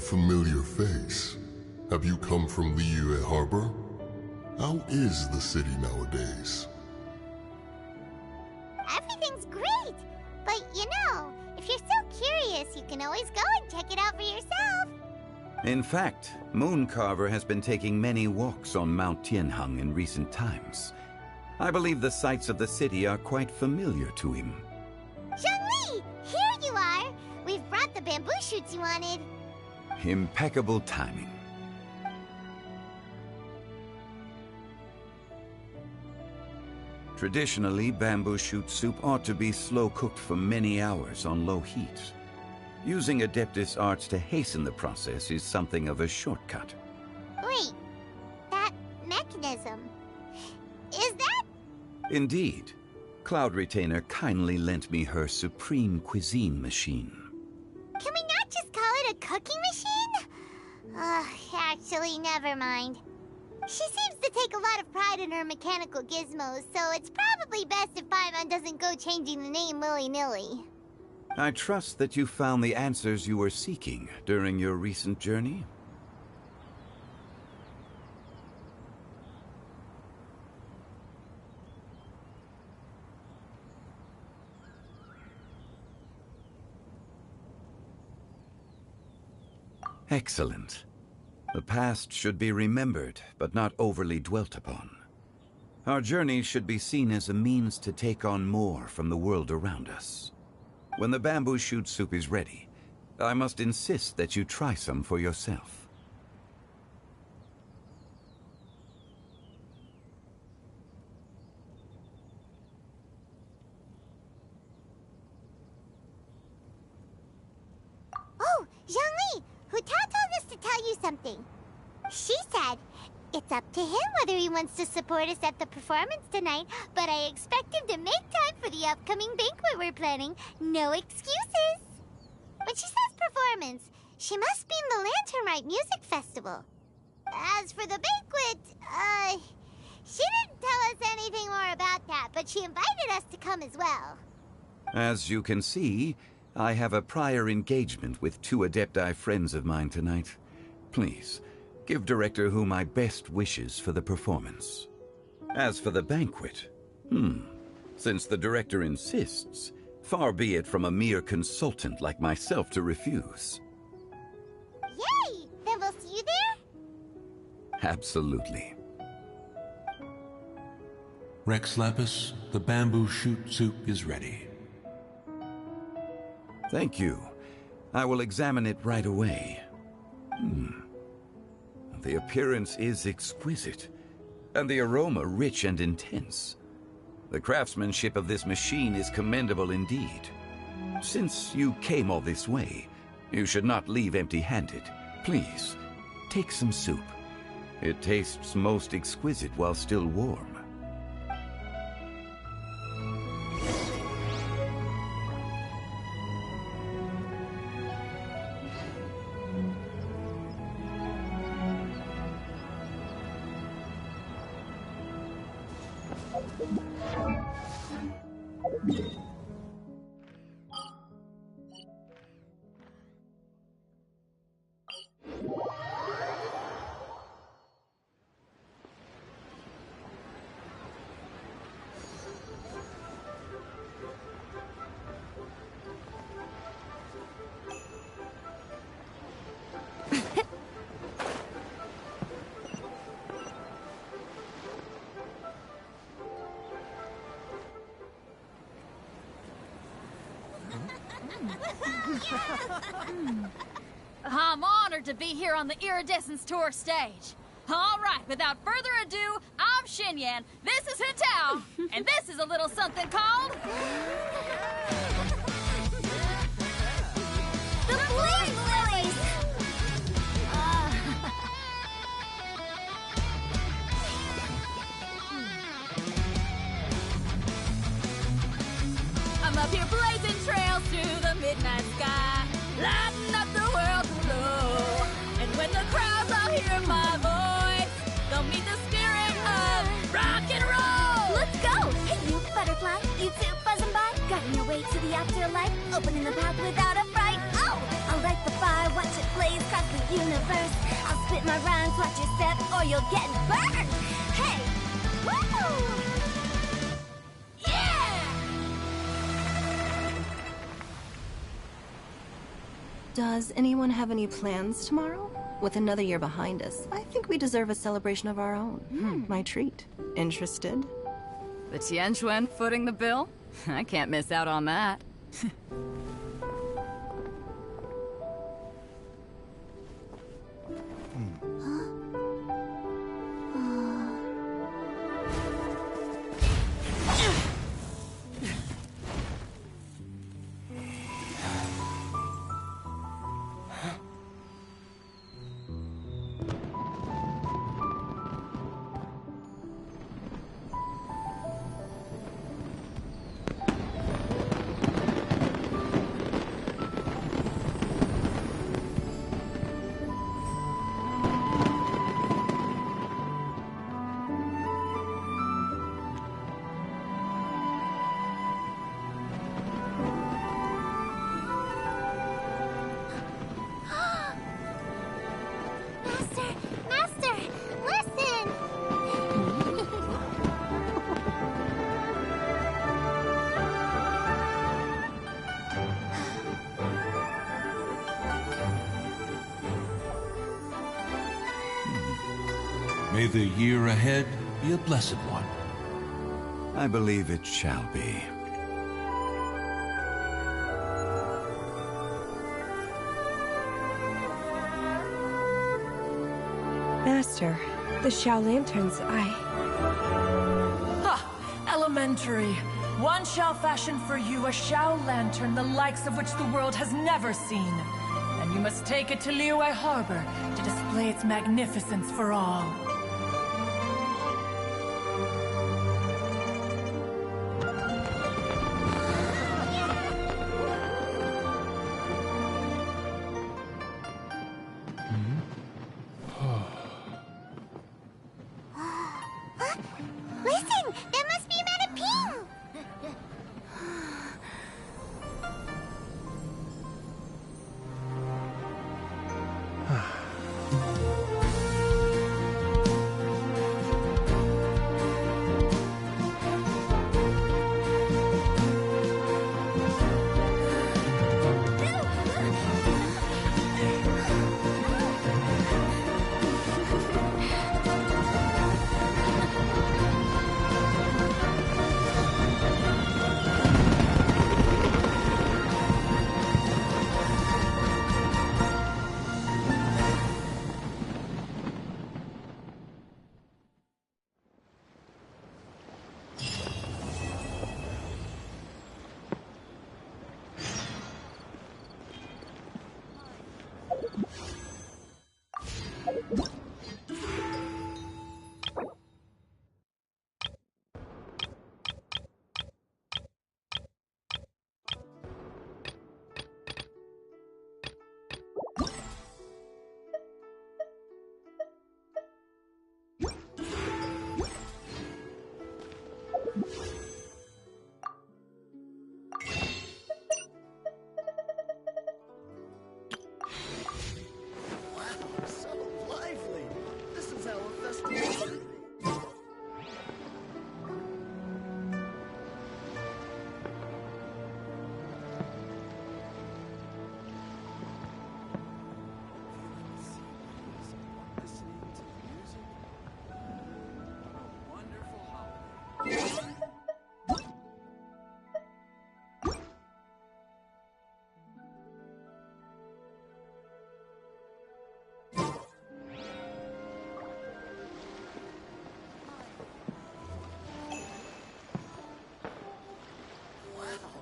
familiar face. Have you come from Liyue Harbor? How is the city nowadays? Everything's great! But if you're so curious, you can always go and check it out for yourself. In fact, Mooncarver has been taking many walks on Mount Tianheng in recent times. I believe the sights of the city are quite familiar to him. Zhongli! Here you are! We've brought the bamboo shoots you wanted. Impeccable timing. Traditionally, bamboo shoot soup ought to be slow-cooked for many hours on low heat. Using Adeptus arts to hasten the process is something of a shortcut. Wait, that mechanism... is that... Indeed. Cloud Retainer kindly lent me her supreme cuisine machine. Can we not just call it a cooking machine? Actually, never mind. She seems to take a lot of pride in her mechanical gizmos, so it's probably best if Paimon doesn't go changing the name willy-nilly. I trust that you found the answers you were seeking during your recent journey. Excellent. The past should be remembered, but not overly dwelt upon. Our journey should be seen as a means to take on more from the world around us. When the bamboo shoot soup is ready, I must insist that you try some for yourself. Oh, Zhongli! Hu Tao told us to tell you something. She said, it's up to him whether he wants to support us at the performance tonight, but I expect him to make time for the upcoming banquet we're planning. No excuses! When she says performance, she must mean the Lantern Rite Music Festival. As for the banquet, she didn't tell us anything more about that, but she invited us to come as well. As you can see, I have a prior engagement with 2 Adepti friends of mine tonight. Please, give Director Hu my best wishes for the performance. As for the banquet, since the Director insists, far be it from a mere consultant like myself to refuse. Yay! Then we'll see you there? Absolutely. Rex Lapis, the bamboo shoot soup is ready. Thank you. I will examine it right away. The appearance is exquisite, and the aroma rich and intense. The craftsmanship of this machine is commendable indeed. Since you came all this way, you should not leave empty-handed. Please, take some soup. It tastes most exquisite while still warm. I'm honored to be here on the Iridescence Tour stage. All right, without further ado, I'm Xinyan, this is Hu Tao, and this is a little something called... The Flame Lilies! I'm up here blazing trails through the midnight sky, lighting up the world below. And when the crowds all hear my voice, they'll meet the spirit of rock and roll. Let's go! Hey, you butterfly, you too buzzing by, guiding your way to the afterlife, opening the path without a fright. Oh! I'll light the fire, watch it blaze, cross the universe. I'll spit my rhymes, watch your step, or you'll get burned. Hey! Woo! Yeah! Does anyone have any plans tomorrow? With another year behind us, I think we deserve a celebration of our own. My treat. Interested? The Tianquan footing the bill? I can't miss out on that. Master, listen! May the year ahead be a blessed one. I believe it shall be. Master, the Xiao Lanterns, Elementary. One shall fashion for you a Xiao Lantern the likes of which the world has never seen. And you must take it to Liyue Harbor to display its magnificence for all. Listen! That must be Madame Ping!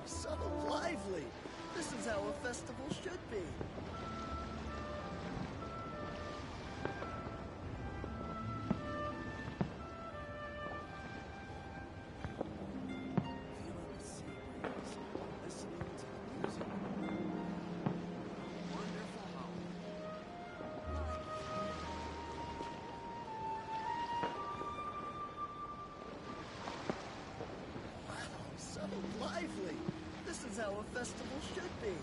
So lively! This is how a festival should be. Lively! This is how a festival should be.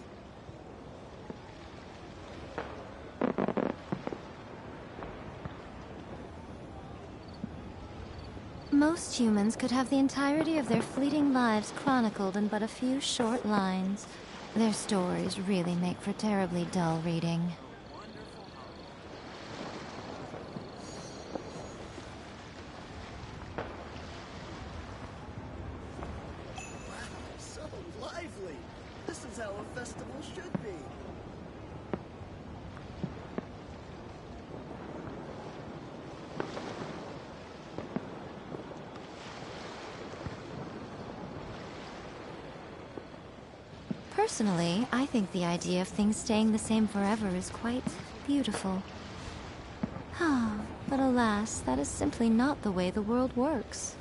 Most humans could have the entirety of their fleeting lives chronicled in but a few short lines. Their stories really make for terribly dull reading. So lively! This is how a festival should be. Personally, I think the idea of things staying the same forever is quite beautiful. But alas, that is simply not the way the world works.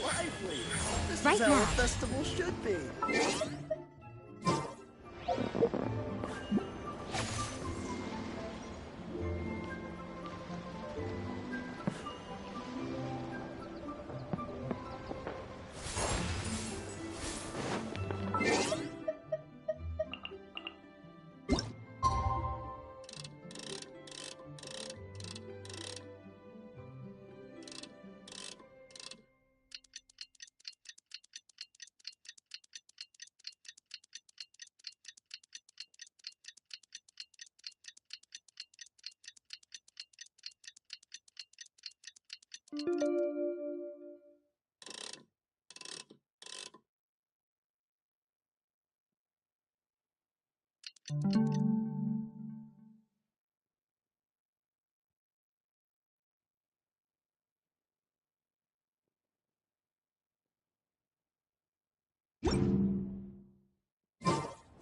Lively! This Right is how now. a festival should be.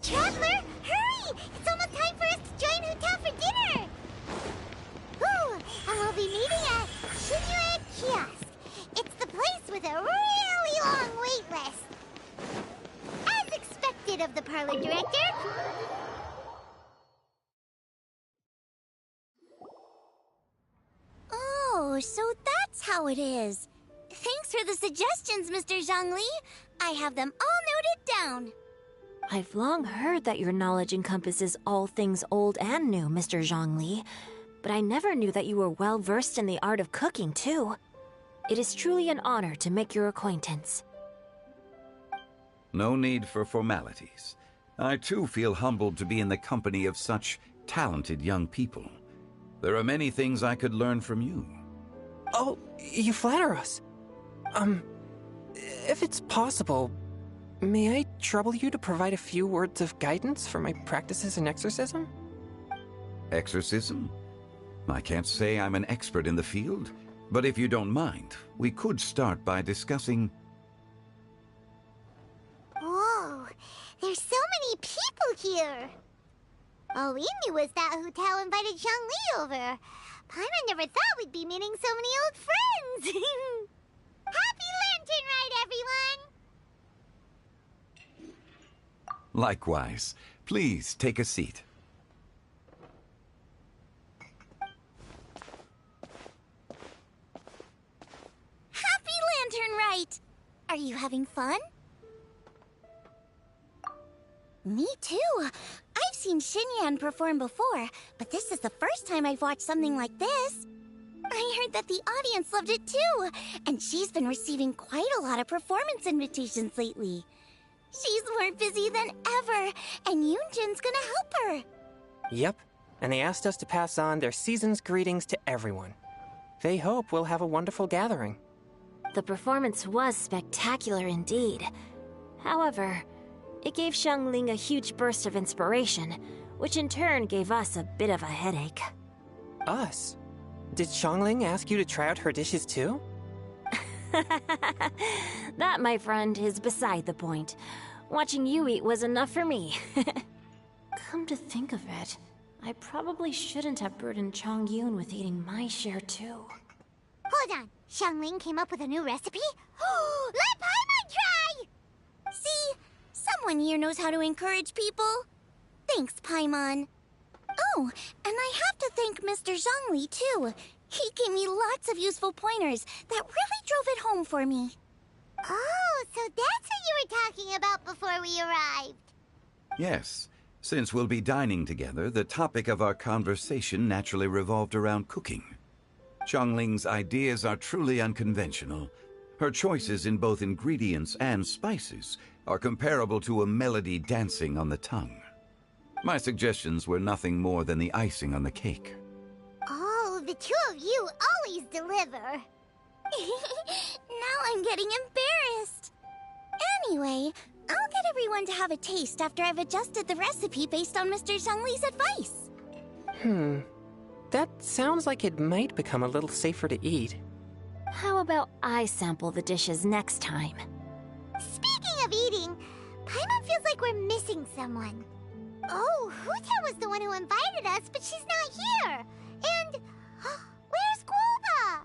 Traveler, hurry! It's almost time for us to join Hotel for dinner! Ooh, and we'll be meeting at Shinya Kiosk. It's the place with a really long wait list. As expected of the parlor director. Oh, so that's how it is. Thanks for the suggestions, Mr. Zhongli. I have them all noted down. I've long heard that your knowledge encompasses all things old and new, Mr. Zhongli. But I never knew that you were well versed in the art of cooking, too. It is truly an honor to make your acquaintance. No need for formalities. I too feel humbled to be in the company of such talented young people. There are many things I could learn from you. Oh, you flatter us. If it's possible, may I trouble you to provide a few words of guidance for my practices in exorcism? Exorcism? I can't say I'm an expert in the field, but if you don't mind, we could start by discussing... Whoa, there's so many people here. All we knew was that Hotel invited Zhongli over. Paimon never thought we'd be meeting so many old friends. Happy Lantern Rite, everyone! Likewise. Please take a seat. Happy Lantern Rite! Are you having fun? Me too. I've seen Xinyan perform before, but this is the first time I've watched something like this. I heard that the audience loved it too, and she's been receiving quite a lot of performance invitations lately. She's more busy than ever, and Yoonjin's gonna help her. Yep, and they asked us to pass on their season's greetings to everyone. They hope we'll have a wonderful gathering. The performance was spectacular indeed. However, it gave Xiangling a huge burst of inspiration, which in turn gave us a bit of a headache. Us? Did Xiangling ask you to try out her dishes too? That, my friend, is beside the point. Watching you eat was enough for me. Come to think of it, I probably shouldn't have burdened Chongyun with eating my share too. Hold on. Xiangling came up with a new recipe? Let Paimon try! See? Someone here knows how to encourage people. Thanks, Paimon. Oh, and I have to thank Mr. Zhongli, too. He gave me lots of useful pointers that really drove it home for me. Oh, so that's what you were talking about before we arrived. Yes. Since we'll be dining together, the topic of our conversation naturally revolved around cooking. Xiangling's ideas are truly unconventional. Her choices in both ingredients and spices are comparable to a melody dancing on the tongue. My suggestions were nothing more than the icing on the cake. Oh, the two of you always deliver. Now I'm getting embarrassed. Anyway, I'll get everyone to have a taste after I've adjusted the recipe based on Mr. Zhongli's advice. That sounds like it might become a little safer to eat. How about I sample the dishes next time? Speaking of eating, Paimon feels like we're missing someone. Oh, Huta was the one who invited us, but she's not here. And where's Guoba?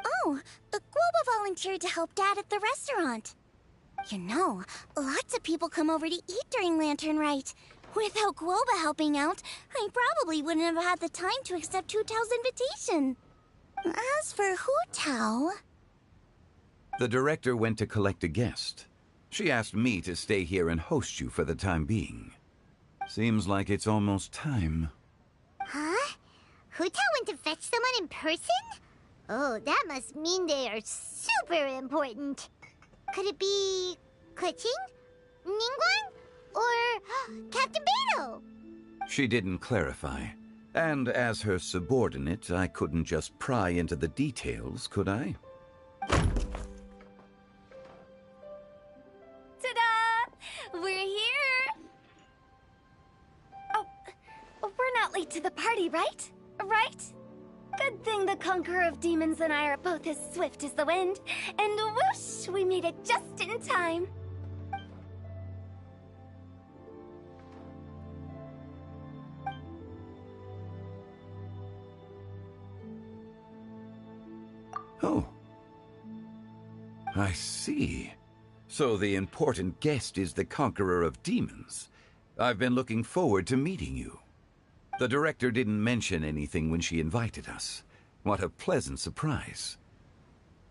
Oh, Guoba volunteered to help Dad at the restaurant. You know, lots of people come over to eat during Lantern Rite. Without Guoba helping out, I probably wouldn't have had the time to accept Hu Tao's invitation. As for Hu Tao... The director went to collect a guest. She asked me to stay here and host you for the time being. Seems like it's almost time. Huh? Hu Tao went to fetch someone in person? Oh, that must mean they are super important. Could it be... Keqing? Ningguang? Or Captain Beidou? She didn't clarify. And as her subordinate, I couldn't just pry into the details, could I? Ta-da! We're here! Oh, we're not late to the party, right? Right? Good thing the Conqueror of Demons and I are both as swift as the wind. And whoosh, we made it just in time. Oh. I see. So the important guest is the Conqueror of Demons. I've been looking forward to meeting you. The director didn't mention anything when she invited us. What a pleasant surprise.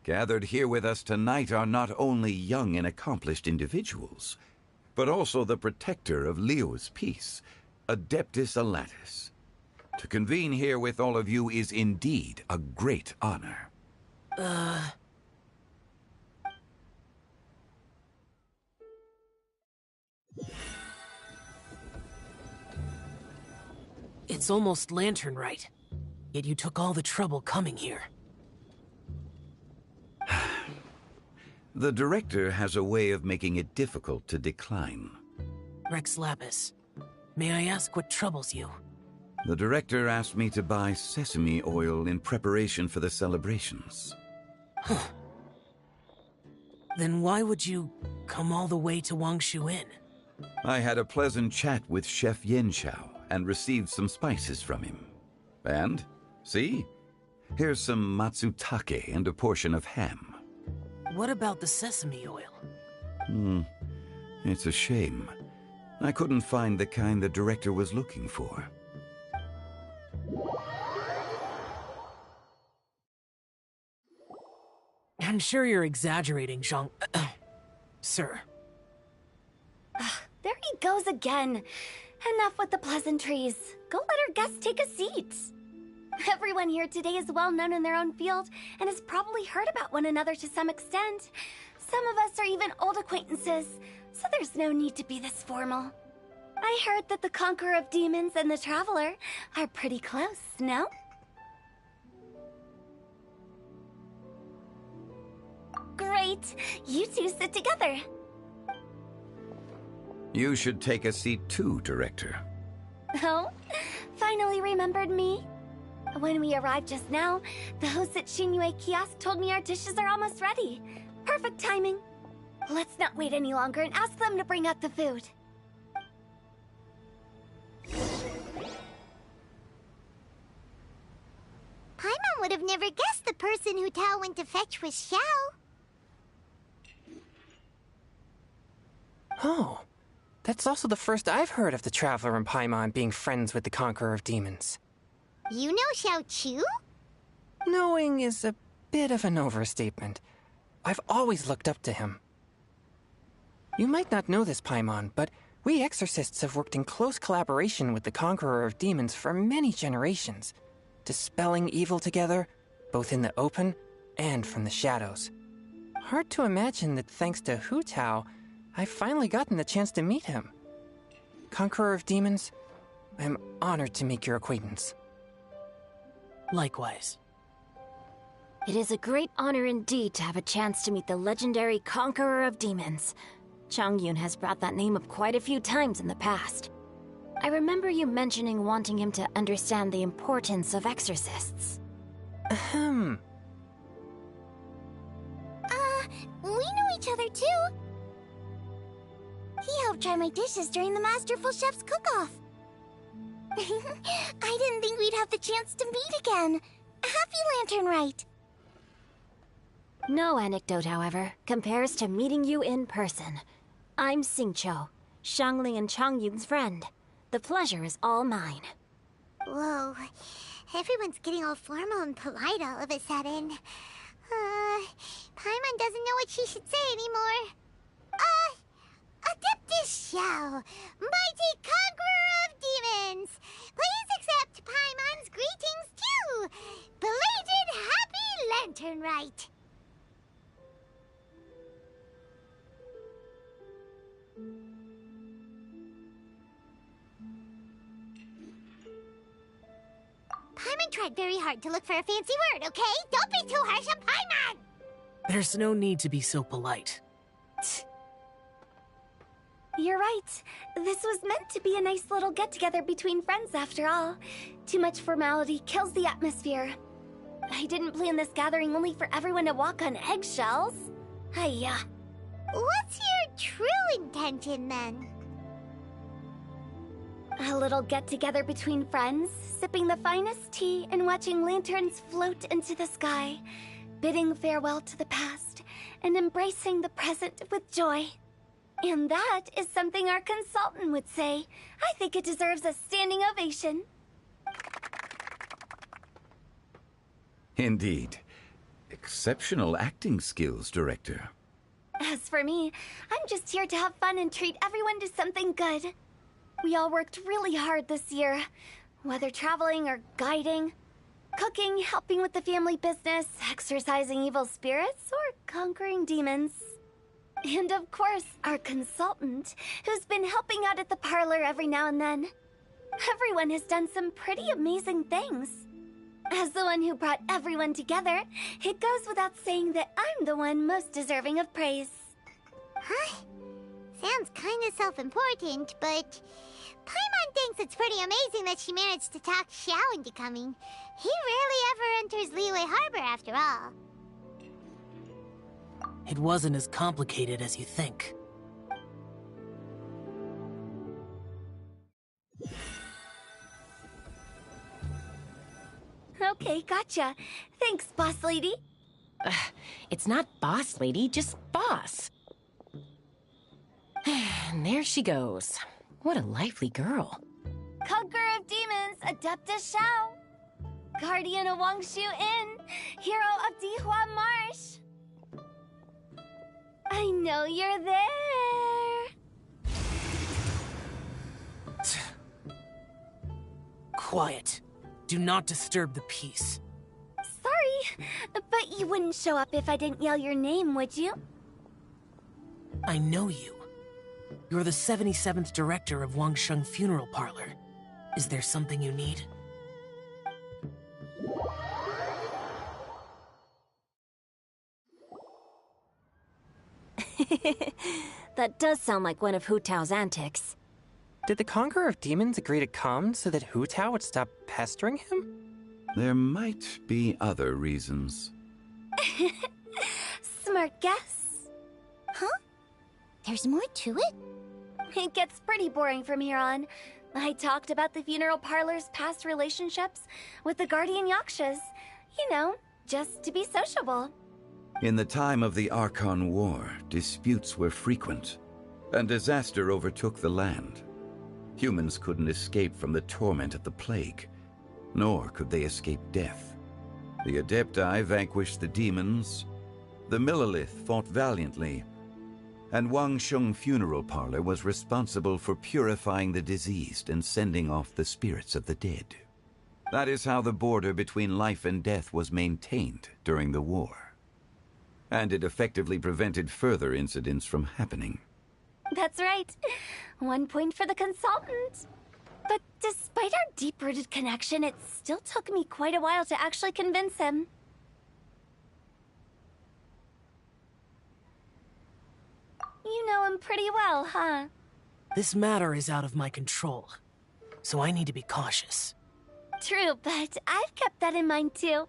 Gathered here with us tonight are not only young and accomplished individuals, but also the protector of Leo's peace, Adeptus Alatus. To convene here with all of you is indeed a great honor. It's almost Lantern Rite, yet you took all the trouble coming here. The director has a way of making it difficult to decline. Rex Lapis, may I ask what troubles you? The director asked me to buy sesame oil in preparation for the celebrations. Then why would you come all the way to Wangshu Inn? I had a pleasant chat with Chef Yanxiao and received some spices from him. And, see? Here's some matsutake and a portion of ham. What about the sesame oil? It's a shame. I couldn't find the kind the director was looking for. I'm sure you're exaggerating, Zhang... Sir. There he goes again. Enough with the pleasantries. Go let our guests take a seat. Everyone here today is well known in their own field and has probably heard about one another to some extent. Some of us are even old acquaintances, so there's no need to be this formal. I heard that the Conqueror of Demons and the Traveler are pretty close, no? Great! You two sit together. You should take a seat too, Director. Oh? Finally remembered me? When we arrived just now, the host at Shinue Kiosk told me our dishes are almost ready. Perfect timing. Let's not wait any longer and ask them to bring out the food. Paimon would have never guessed the person who Tao went to fetch was Xiao. Oh, that's also the first I've heard of the Traveler and Paimon being friends with the Conqueror of Demons. You know Xiao Chu? Knowing is a bit of an overstatement. I've always looked up to him. You might not know this, Paimon, but we exorcists have worked in close collaboration with the Conqueror of Demons for many generations, dispelling evil together, both in the open and from the shadows. Hard to imagine that thanks to Hu Tao, I've finally gotten the chance to meet him. Conqueror of Demons, I'm honored to make your acquaintance. Likewise. It is a great honor indeed to have a chance to meet the legendary Conqueror of Demons. Changyun has brought that name up quite a few times in the past. I remember you mentioning wanting him to understand the importance of exorcists. We know each other too. He helped try my dishes during the Masterful Chef's cook-off. I didn't think we'd have the chance to meet again. Happy Lantern Rite. No anecdote, however, compares to meeting you in person. I'm Xingqiu, Shangling and Changyun's friend. The pleasure is all mine. Whoa, everyone's getting all formal and polite all of a sudden. Paimon doesn't know what she should say anymore. Adeptus Xiao, mighty conqueror of demons, please accept Paimon's greetings too. Belated Happy Lantern Rite. Paimon tried very hard to look for a fancy word, okay? Don't be too harsh on Paimon! There's no need to be so polite. You're right. This was meant to be a nice little get-together between friends after all. Too much formality kills the atmosphere. I didn't plan this gathering only for everyone to walk on eggshells. Hiya. What's your true intention, then? A little get-together between friends, sipping the finest tea and watching lanterns float into the sky, bidding farewell to the past, and embracing the present with joy. And that is something our consultant would say. I think it deserves a standing ovation. Indeed. Exceptional acting skills, Director. As for me, I'm just here to have fun and treat everyone to something good. We all worked really hard this year, whether traveling or guiding, cooking, helping with the family business, exorcising evil spirits, or conquering demons. And of course, our consultant, who's been helping out at the parlor every now and then. Everyone has done some pretty amazing things. As the one who brought everyone together, it goes without saying that I'm the one most deserving of praise. Huh? Sounds kinda self-important, but Paimon thinks it's pretty amazing that she managed to talk Xiao into coming. He rarely ever enters Liyue Harbor after all. It wasn't as complicated as you think. Okay, gotcha. Thanks, boss lady. It's not boss lady, just boss. And there she goes. What a lively girl. Conqueror of Demons, Adeptus Xiao. Guardian of Wangshu Inn, hero of Dihua Marsh. I know you're there. Quiet. Do not disturb the peace. Sorry, but you wouldn't show up if I didn't yell your name, would you? I know you. You're the 77th director of Wangsheng Funeral Parlor. Is there something you need? That does sound like one of Hu Tao's antics. Did the Conqueror of Demons agree to come so that Hu Tao would stop pestering him? There might be other reasons. Smart guess. Huh? There's more to it? It gets pretty boring from here on. I talked about the funeral parlor's past relationships with the guardian yakshas. You know, just to be sociable. In the time of the Archon War, disputes were frequent, and disaster overtook the land. Humans couldn't escape from the torment of the plague, nor could they escape death. The Adepti vanquished the demons, the Millelith fought valiantly, and Wangsheng Funeral Parlor was responsible for purifying the diseased and sending off the spirits of the dead. That is how the border between life and death was maintained during the war. And it effectively prevented further incidents from happening. That's right. 1 point for the consultant. But despite our deep-rooted connection, it still took me quite a while to actually convince him. You know him pretty well, huh? This matter is out of my control, so I need to be cautious. True, but I've kept that in mind too.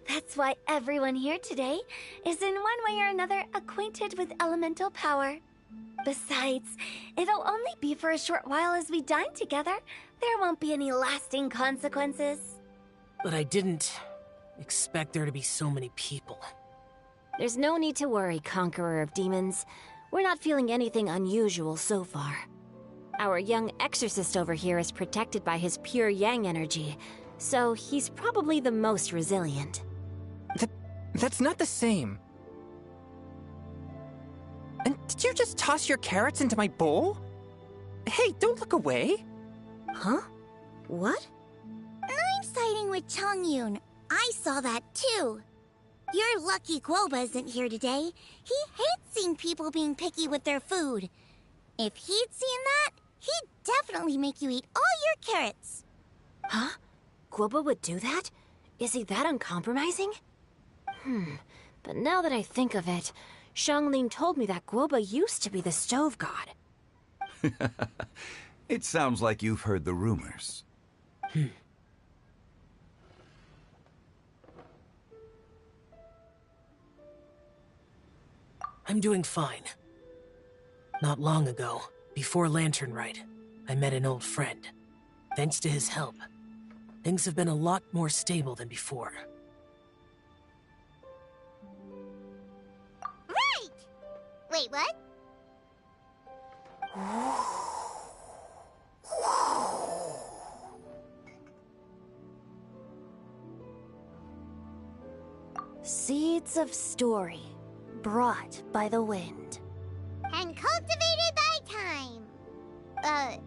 That's why everyone here today is in one way or another acquainted with elemental power. Besides, it'll only be for a short while as we dine together. There won't be any lasting consequences. But I didn't expect there to be so many people. There's no need to worry, Conqueror of Demons. We're not feeling anything unusual so far. Our young exorcist over here is protected by his pure yang energy, so he's probably the most resilient. That's not the same. And did you just toss your carrots into my bowl? Hey, don't look away. Huh? What? I'm siding with Chongyun. I saw that too. You're lucky Guoba isn't here today. He hates seeing people being picky with their food. If he'd seen that, he'd definitely make you eat all your carrots. Huh? Guoba would do that? Is he that uncompromising? But now that I think of it, Xianglin told me that Guoba used to be the stove god. It sounds like you've heard the rumors. I'm doing fine. Not long ago, before Lantern Rite, I met an old friend. Thanks to his help, things have been a lot more stable than before. Right! Wait, what? Seeds of story, brought by the wind. And cultivated by time.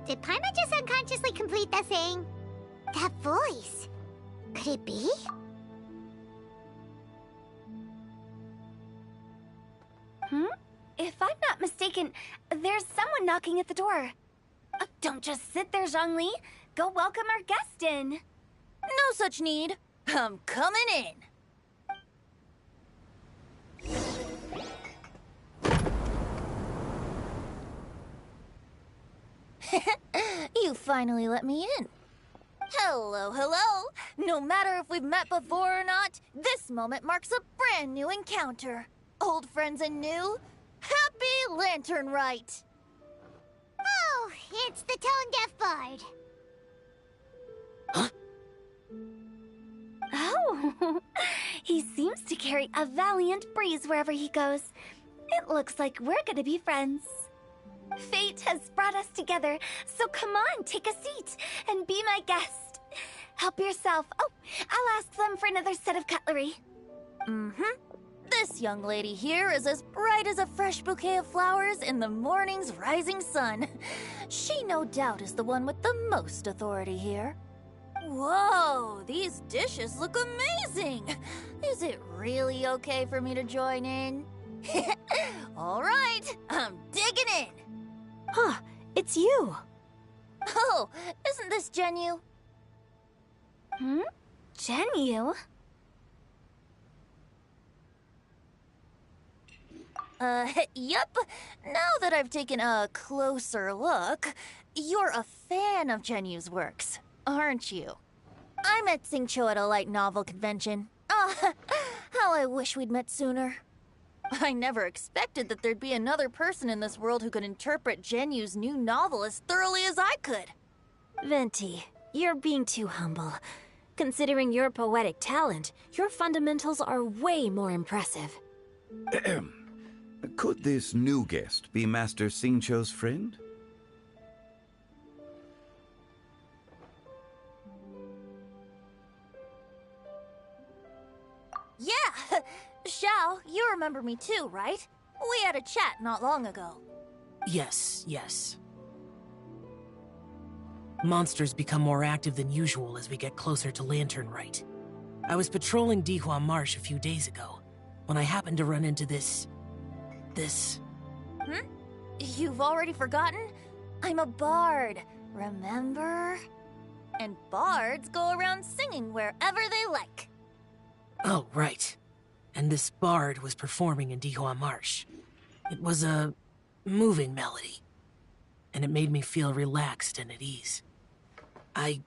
Did Paimon just unconsciously complete that saying? That voice. Could it be? If I'm not mistaken, there's someone knocking at the door. Don't just sit there, Zhongli. Go welcome our guest in. No such need. I'm coming in. You finally let me in. Hello, hello. No matter if we've met before or not, this moment marks a brand new encounter. Old friends and new, happy Lantern Rite. Oh, it's the tone-deaf bard. Oh, he seems to carry a valiant breeze wherever he goes. It looks like we're gonna be friends. Fate has brought us together, so come on, take a seat and be my guest. Help yourself. Oh, I'll ask them for another set of cutlery. This young lady here is as bright as a fresh bouquet of flowers in the morning's rising sun. She no doubt is the one with the most authority here. Whoa, these dishes look amazing! Is it really okay for me to join in? All right, I'm digging in. Huh, it's you. Oh, isn't this Genyu? Genyu? Yep. Now that I've taken a closer look, you're a fan of Genyu's works, aren't you? I met Xingqiu at a light novel convention. Ah, how I wish we'd met sooner. I never expected that there'd be another person in this world who could interpret Genyu's new novel as thoroughly as I could. Venti, you're being too humble. Considering your poetic talent, your fundamentals are way more impressive. Could this new guest be Master Xingqiu's friend? Yeah! Xiao, you remember me too, right? We had a chat not long ago. Yes. Monsters become more active than usual as we get closer to Lantern Rite. I was patrolling Dihua Marsh a few days ago, when I happened to run into this... You've already forgotten? I'm a bard, remember? And bards go around singing wherever they like. Oh, right. And this bard was performing in Dihua Marsh. It was a moving melody, and it made me feel relaxed and at ease. I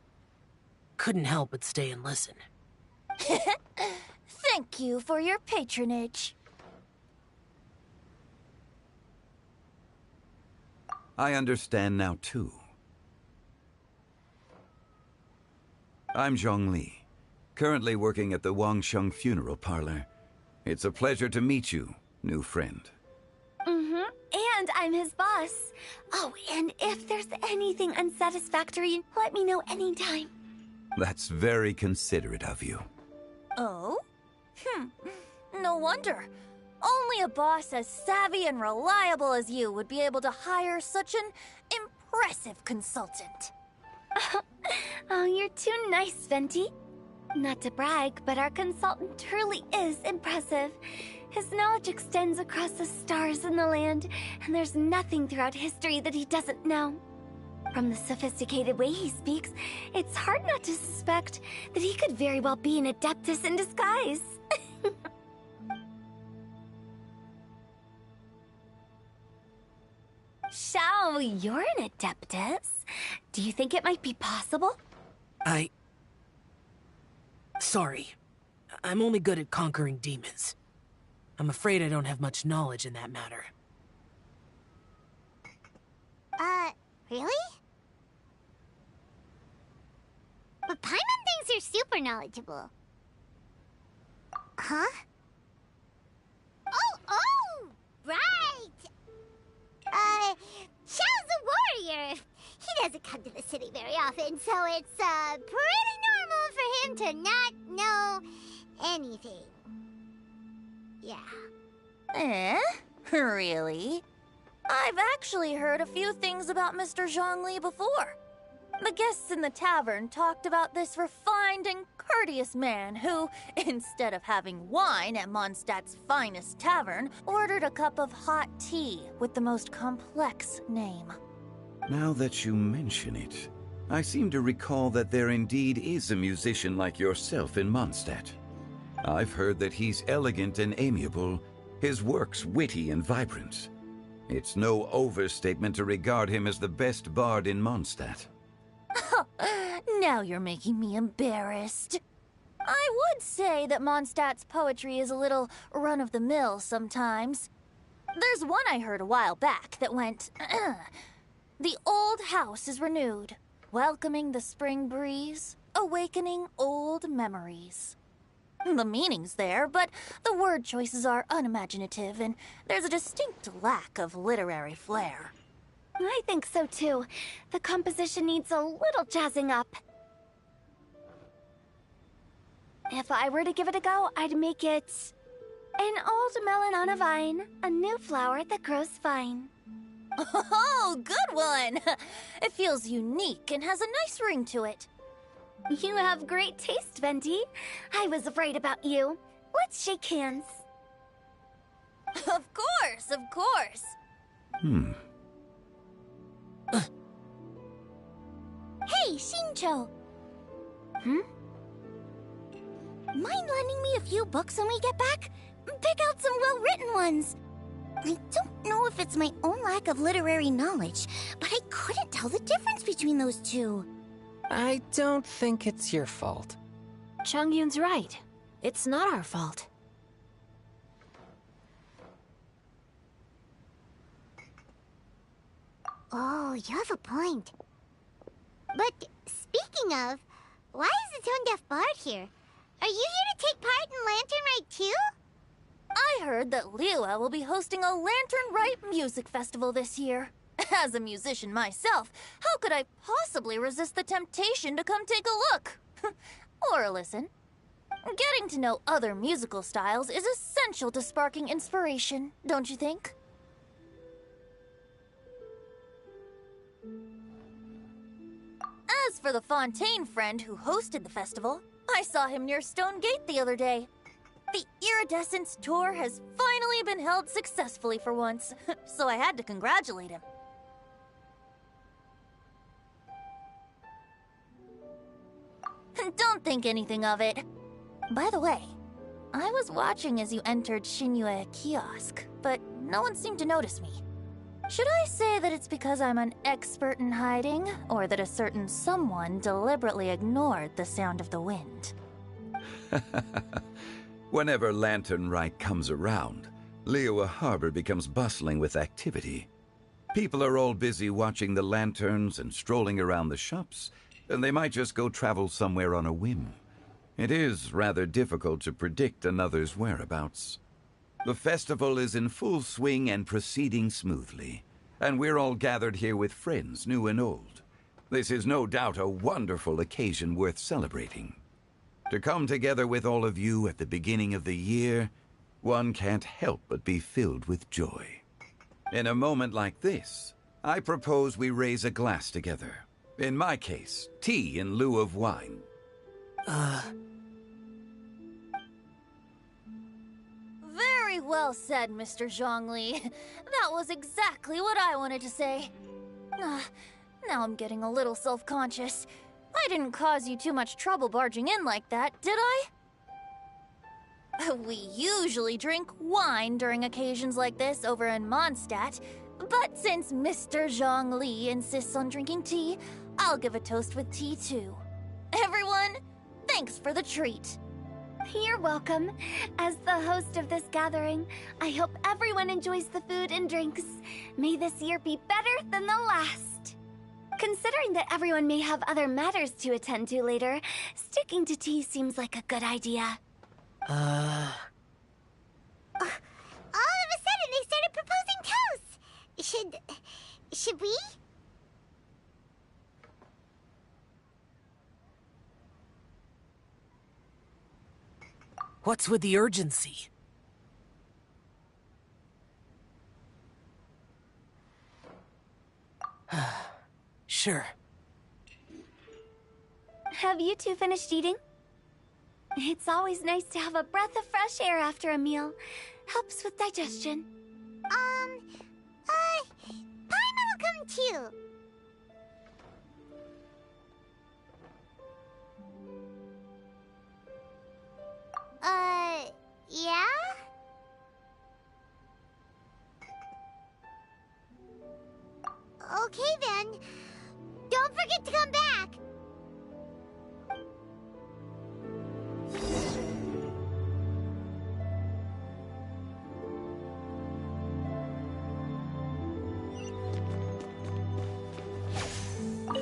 couldn't help but stay and listen. Thank you for your patronage. I understand now, too. I'm Zhongli, currently working at the Wangsheng Funeral Parlor. It's a pleasure to meet you, new friend. And I'm his boss. Oh, and if there's anything unsatisfactory, let me know anytime. That's very considerate of you. Oh? No wonder. Only a boss as savvy and reliable as you would be able to hire such an impressive consultant. Oh, you're too nice, Venti. Not to brag, but our consultant truly is impressive. His knowledge extends across the stars and the land, and there's nothing throughout history that he doesn't know. From the sophisticated way he speaks, it's hard not to suspect that he could very well be an adeptus in disguise. Xiao, you're an adeptus. Do you think it might be possible? Sorry. I'm only good at conquering demons. I'm afraid I don't have much knowledge in that matter. Really? But Paimon thinks you're super knowledgeable. Huh? Oh! Right! Xiao's a warrior. He doesn't come to the city very often, so it's, pretty normal for him to not know anything. Yeah. Really? I've actually heard a few things about Mr. Zhongli before. The guests in the tavern talked about this refined and courteous man who, instead of having wine at Mondstadt's finest tavern, ordered a cup of hot tea with the most complex name. Now that you mention it, I seem to recall that there indeed is a musician like yourself in Mondstadt. I've heard that he's elegant and amiable, his works witty and vibrant. It's no overstatement to regard him as the best bard in Mondstadt. Now you're making me embarrassed. I would say that Mondstadt's poetry is a little run-of-the-mill sometimes. There's one I heard a while back that went, The old house is renewed, welcoming the spring breeze, awakening old memories. The meaning's there, but the word choices are unimaginative, and there's a distinct lack of literary flair. I think so too. The composition needs a little jazzing up. If I were to give it a go, I'd make it an old melon on a vine, a new flower that grows fine. Oh, good one! It feels unique and has a nice ring to it. You have great taste, Venti. I was right about you. Let's shake hands. Of course, of course. Shincho. Hmm? Mind lending me a few books when we get back? Pick out some well-written ones. I don't know if it's my own lack of literary knowledge, but I couldn't tell the difference between those two. I don't think it's your fault. Chongyun's right. It's not our fault. Oh, you have a point. But speaking of, why is the tone-deaf bard here? Are you here to take part in Lantern Rite too? I heard that Liyue will be hosting a Lantern Rite music festival this year. As a musician myself, how could I possibly resist the temptation to come take a look? Or listen. Getting to know other musical styles is essential to sparking inspiration, don't you think? As for the Fontaine friend who hosted the festival, I saw him near Stone Gate the other day. The Iridescence tour has finally been held successfully for once, so I had to congratulate him. Don't think anything of it. By the way, I was watching as you entered Shinyue Kiosk, but no one seemed to notice me. Should I say that it's because I'm an expert in hiding, or that a certain someone deliberately ignored the sound of the wind? Whenever Lantern Rite comes around, Liyue Harbor becomes bustling with activity. People are all busy watching the lanterns and strolling around the shops, and they might just go travel somewhere on a whim. It is rather difficult to predict another's whereabouts. The festival is in full swing and proceeding smoothly, and we're all gathered here with friends, new and old. This is no doubt a wonderful occasion worth celebrating. To come together with all of you at the beginning of the year, one can't help but be filled with joy. In a moment like this, I propose we raise a glass together. In my case, tea in lieu of wine. Very well said, Mr. Zhongli. That was exactly what I wanted to say. Now I'm getting a little self-conscious. I didn't cause you too much trouble barging in like that, did I? We usually drink wine during occasions like this over in Mondstadt, but since Mr. Zhongli insists on drinking tea, I'll give a toast with tea too. Everyone, thanks for the treat. You're welcome. As the host of this gathering, I hope everyone enjoys the food and drinks. May this year be better than the last. Considering that everyone may have other matters to attend to later, sticking to tea seems like a good idea. All of a sudden, they started proposing toasts. Should we? What's with the urgency? Sure. Have you two finished eating? It's always nice to have a breath of fresh air after a meal. Helps with digestion. Paimon will come too. Yeah? Okay then. Don't forget to come back.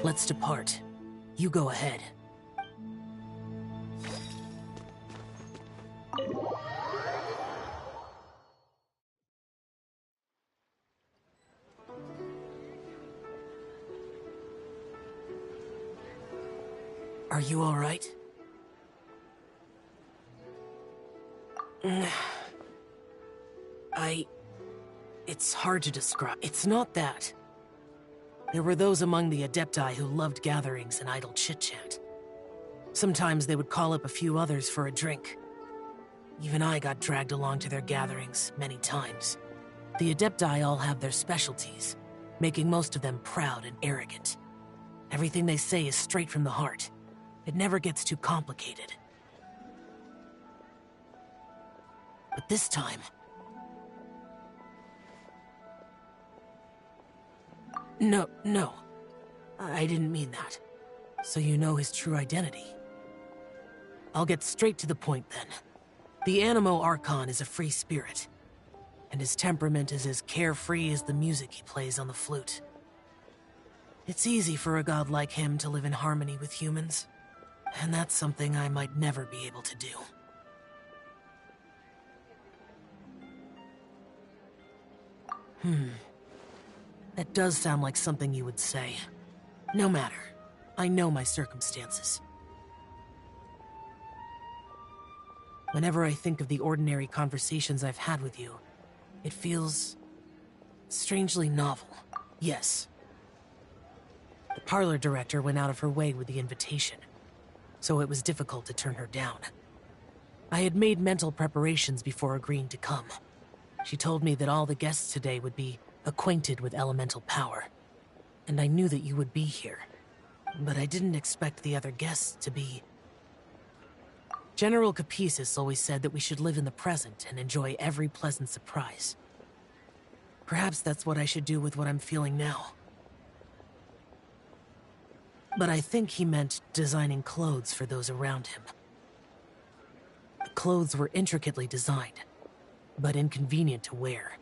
Let's depart. You go ahead. Are you all right? It's hard to describe. It's not that. There were those among the Adepti who loved gatherings and idle chit-chat. Sometimes they would call up a few others for a drink. Even I got dragged along to their gatherings many times. The Adepti all have their specialties, making most of them proud and arrogant. Everything they say is straight from the heart. It never gets too complicated. But this time... No. I didn't mean that. So you know his true identity. I'll get straight to the point then. The Animo Archon is a free spirit, and his temperament is as carefree as the music he plays on the flute. It's easy for a god like him to live in harmony with humans, and that's something I might never be able to do. That does sound like something you would say. No matter. I know my circumstances. Whenever I think of the ordinary conversations I've had with you, it feels... strangely novel. Yes. The parlor director went out of her way with the invitation, so it was difficult to turn her down. I had made mental preparations before agreeing to come. She told me that all the guests today would be acquainted with elemental power, and I knew that you would be here. But I didn't expect the other guests to be... General Capisis always said that we should live in the present and enjoy every pleasant surprise. Perhaps that's what I should do with what I'm feeling now. But I think he meant designing clothes for those around him. The clothes were intricately designed, but inconvenient to wear.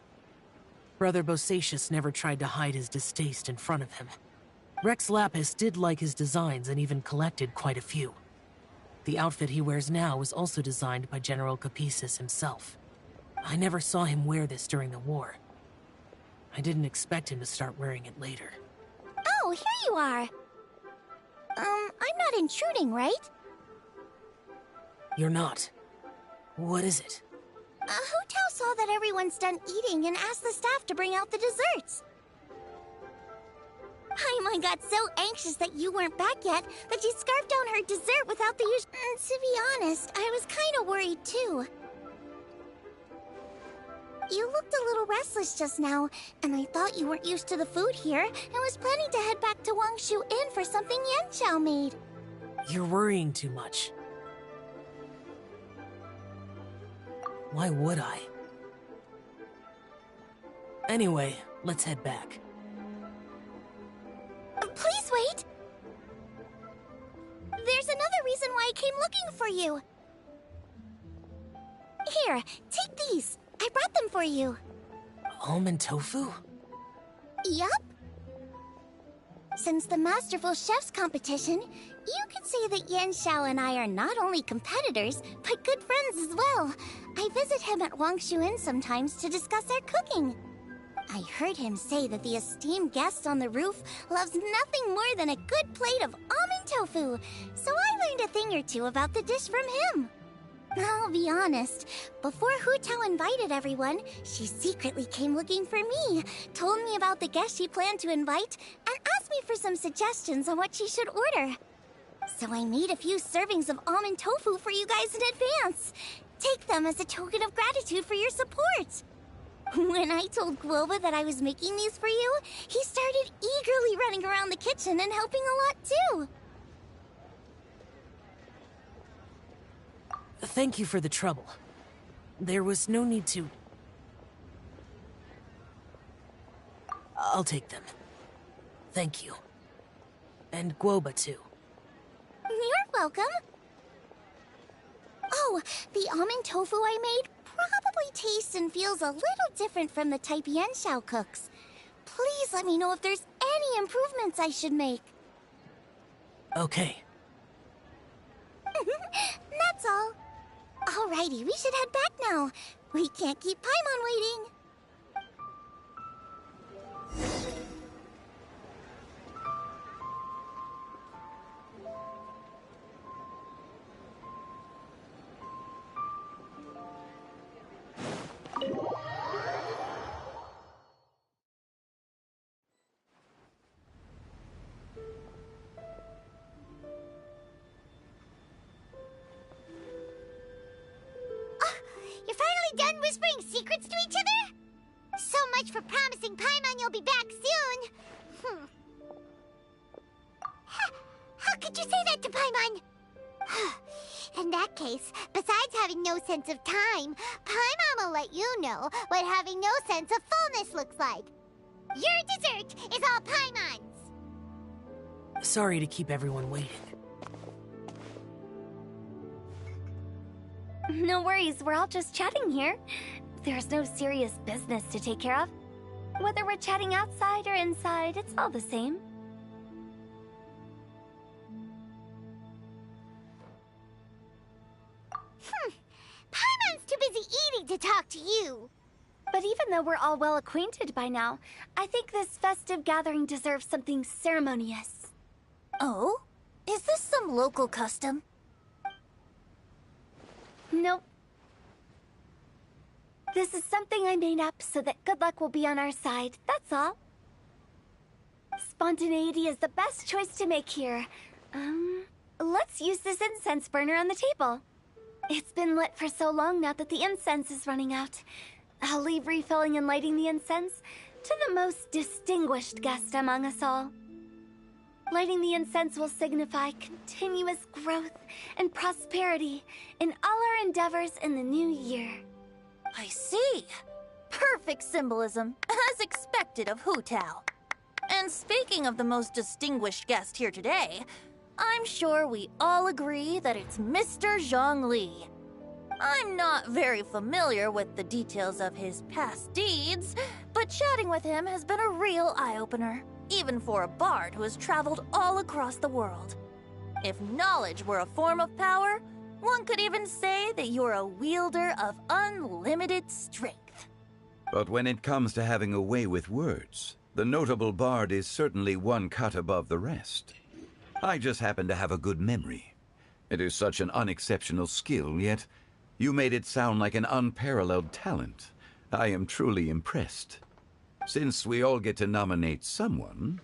Brother Bosacius never tried to hide his distaste in front of him. Rex Lapis did like his designs and even collected quite a few. The outfit he wears now was also designed by General Capisis himself. I never saw him wear this during the war. I didn't expect him to start wearing it later. Oh, here you are. I'm not intruding, right? You're not. What is it? Hu Tao saw that everyone's done eating and asked the staff to bring out the desserts. Paimon got so anxious that you weren't back yet that she scarfed down her dessert without the usual... To be honest, I was kind of worried too. You looked a little restless just now, and I thought you weren't used to the food here and was planning to head back to Wangshu Inn for something Yanqiao made. You're worrying too much. Why would I? Anyway, let's head back. Please wait! There's another reason why I came looking for you. Here, take these. I brought them for you. Almond tofu? Yup. Since the Masterful Chef's competition, you could say that Yanqiao and I are not only competitors, but good friends as well. I visit him at Wangshu Inn sometimes to discuss our cooking. I heard him say that the esteemed guest on the roof loves nothing more than a good plate of almond tofu, so I learned a thing or two about the dish from him. I'll be honest, before Hu Tao invited everyone, she secretly came looking for me, told me about the guests she planned to invite, and asked me for some suggestions on what she should order. So I made a few servings of almond tofu for you guys in advance. Take them as a token of gratitude for your support. When I told Guoba that I was making these for you, he started eagerly running around the kitchen and helping a lot too. Thank you for the trouble. There was no need to... I'll take them. Thank you. And Guoba too. You're welcome. Oh, the almond tofu I made probably tastes and feels a little different from the type Yanqiao cooks. Please let me know if there's any improvements I should make. Okay. That's all. Alrighty, we should head back now. We can't keep Paimon waiting. You're finally done whispering secrets to each other? So much for promising Paimon you'll be back soon. could you say that to Paimon? In that case, besides having no sense of time, Paimon will let you know what having no sense of fullness looks like. Your dessert is all Paimon's! Sorry to keep everyone waiting. No worries, we're all just chatting here. There's no serious business to take care of. Whether we're chatting outside or inside, it's all the same. Paimon's too busy eating to talk to you. But even though we're all well acquainted by now, I think this festive gathering deserves something ceremonious. Oh? Is this some local custom? Nope. This is something I made up so that good luck will be on our side, that's all. Spontaneity is the best choice to make here. Let's use this incense burner on the table. It's been lit for so long now that the incense is running out. I'll leave refilling and lighting the incense to the most distinguished guest among us all. Lighting the incense will signify continuous growth and prosperity in all our endeavors in the new year. I see. Perfect symbolism, as expected of Hu Tao. And speaking of the most distinguished guest here today, I'm sure we all agree that it's Mr. Zhongli. I'm not very familiar with the details of his past deeds, but chatting with him has been a real eye-opener, even for a bard who has traveled all across the world. If knowledge were a form of power, one could even say that you're a wielder of unlimited strength. But when it comes to having a way with words, the notable bard is certainly one cut above the rest. I just happen to have a good memory. It is such an unexceptional skill, yet you made it sound like an unparalleled talent. I am truly impressed. Since we all get to nominate someone...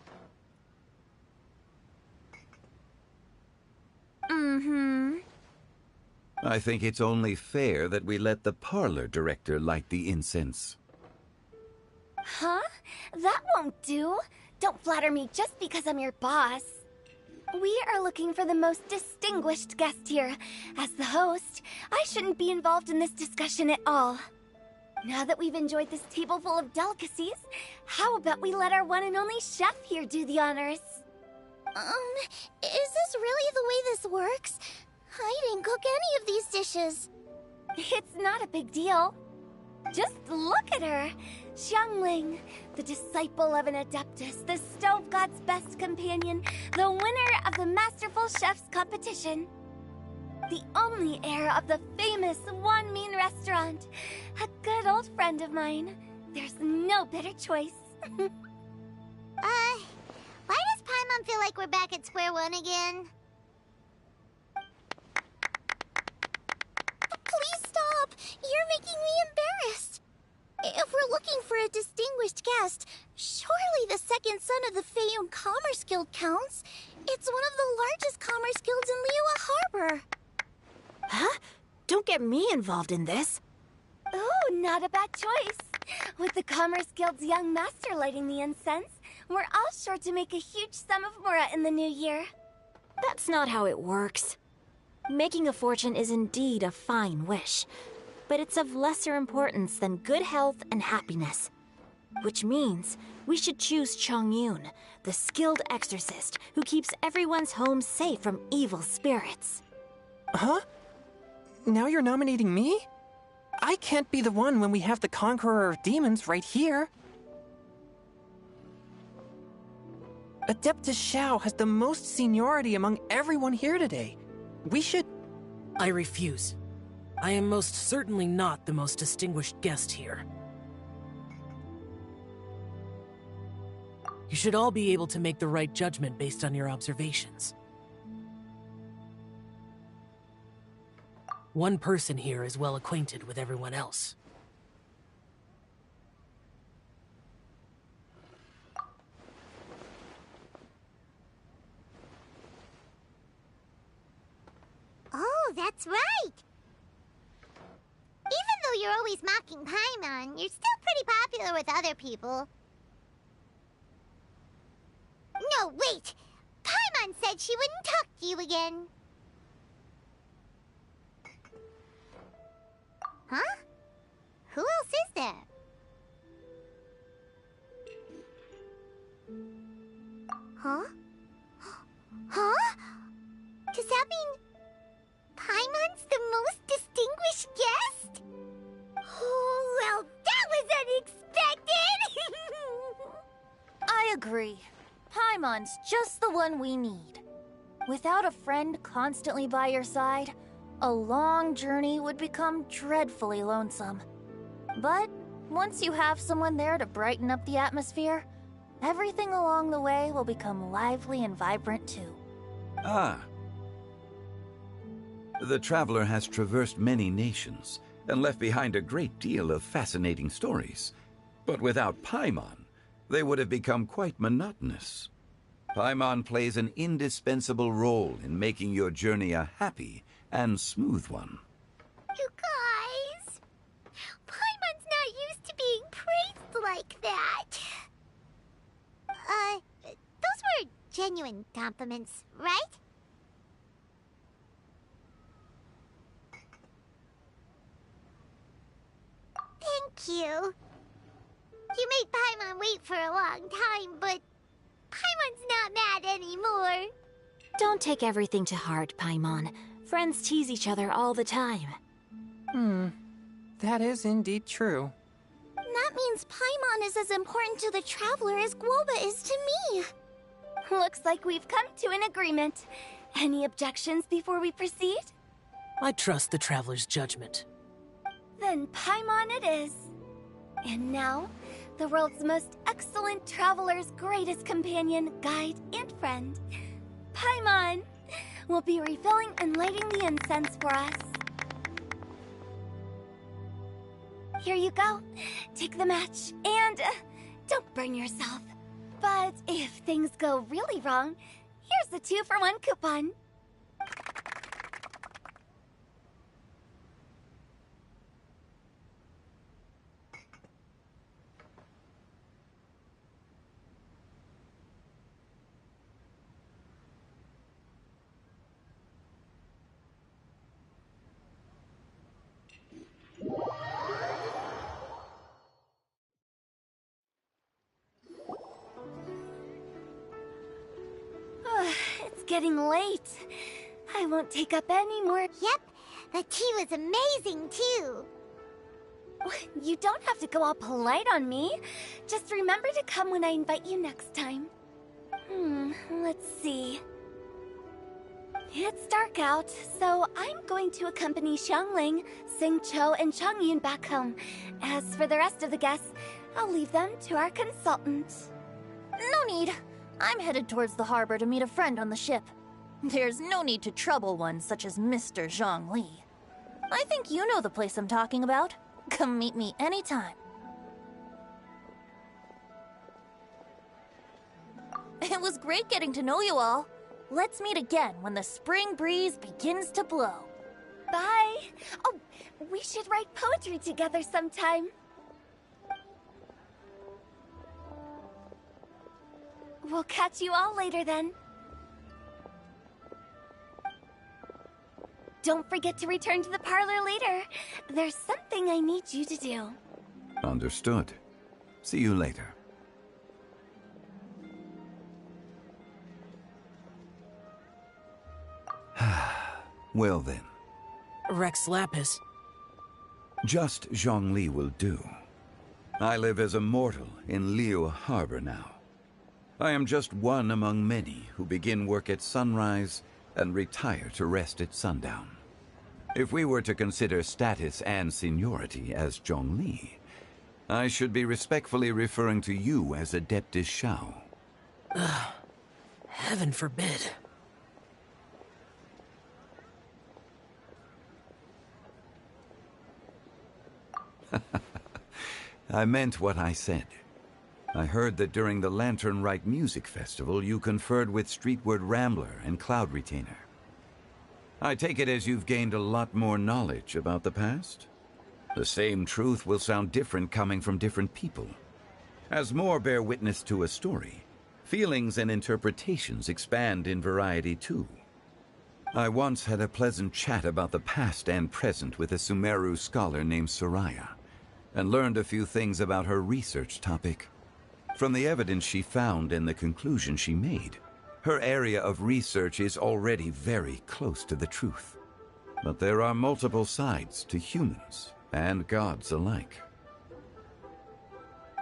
I think it's only fair that we let the parlor director light the incense. Huh? That won't do. Don't flatter me just because I'm your boss. We are looking for the most distinguished guest here. As the host, I shouldn't be involved in this discussion at all. Now that we've enjoyed this table full of delicacies, how about we let our one and only chef here do the honors? Is this really the way this works? I didn't cook any of these dishes. It's not a big deal. Just look at her. Xiangling, the disciple of an adeptus, the stove god's best companion, the winner of the Masterful Chef's competition. The only heir of the famous Wan Min restaurant. A good old friend of mine. There's no better choice. Why does Paimon feel like we're back at square one again? Please stop! You're making me embarrassed. If we're looking for a distinguished guest, surely the second son of the Feiyun Commerce Guild counts. It's one of the largest commerce guilds in Liyue Harbor. Huh? Don't get me involved in this. Oh, not a bad choice. With the Commerce Guild's young master lighting the incense, we're all sure to make a huge sum of mora in the new year. That's not how it works. Making a fortune is indeed a fine wish, but it's of lesser importance than good health and happiness. Which means we should choose Chongyun, the skilled exorcist who keeps everyone's home safe from evil spirits. Huh? Now you're nominating me? I can't be the one when we have the Conqueror of Demons right here. Adeptus Xiao has the most seniority among everyone here today. We should... I refuse. I am most certainly not the most distinguished guest here. You should all be able to make the right judgment based on your observations. One person here is well acquainted with everyone else. Oh, that's right! Even though you're always mocking Paimon, you're still pretty popular with other people. No, wait! Paimon Paimon said she wouldn't talk to you again. Huh? Who else is there? Huh? Huh? Does that mean Paimon's the most distinguished guest? Oh, well, that was unexpected! I agree. Paimon's just the one we need. Without a friend constantly by your side, a long journey would become dreadfully lonesome. But once you have someone there to brighten up the atmosphere, everything along the way will become lively and vibrant too. Ah. The traveler has traversed many nations and left behind a great deal of fascinating stories. But without Paimon, they would have become quite monotonous. Paimon plays an indispensable role in making your journey a happy and smooth one. You guys, Paimon's not used to being praised like that. Those were genuine compliments, right? Thank you. You made Paimon wait for a long time, but Paimon's not mad anymore. Don't take everything to heart, Paimon. Friends tease each other all the time. That is indeed true. That means Paimon is as important to the traveler as Guoba is to me. Looks like we've come to an agreement. Any objections before we proceed? I trust the traveler's judgment. Then Paimon it is. And now, the world's most excellent traveler's greatest companion, guide, and friend, Paimon, will be refilling and lighting the incense for us. Here you go. Take the match, and don't burn yourself. But if things go really wrong, here's the 2-for-1 coupon. It's getting late. I won't take up any more. Yep, the tea was amazing too. You don't have to go all polite on me. Just remember to come when I invite you next time. Let's see. It's dark out, so I'm going to accompany Xiangling, Xingqiu, and Changyun back home. As for the rest of the guests, I'll leave them to our consultant. No need. I'm headed towards the harbor to meet a friend on the ship. There's no need to trouble one such as Mr. Zhongli. I think you know the place I'm talking about. Come meet me anytime. It was great getting to know you all. Let's meet again when the spring breeze begins to blow. Bye! Oh, we should write poetry together sometime. We'll catch you all later then. Don't forget to return to the parlor later. There's something I need you to do. Understood. See you later. Well then. Rex Lapis. Just Zhongli will do. I live as a mortal in Liu Harbor now. I am just one among many who begin work at sunrise and retire to rest at sundown. If we were to consider status and seniority as Zhongli, I should be respectfully referring to you as Adeptus Shao. Heaven forbid. I meant what I said. I heard that during the Lantern Rite Music Festival, you conferred with Streetward Rambler and Cloud Retainer. I take it as you've gained a lot more knowledge about the past? The same truth will sound different coming from different people. As more bear witness to a story, Feelings and interpretations expand in variety too. I once had a pleasant chat about the past and present with a Sumeru scholar named Soraya, and learned a few things about her research topic. From the evidence she found and the conclusion she made, her area of research is already very close to the truth. But there are multiple sides to humans and gods alike.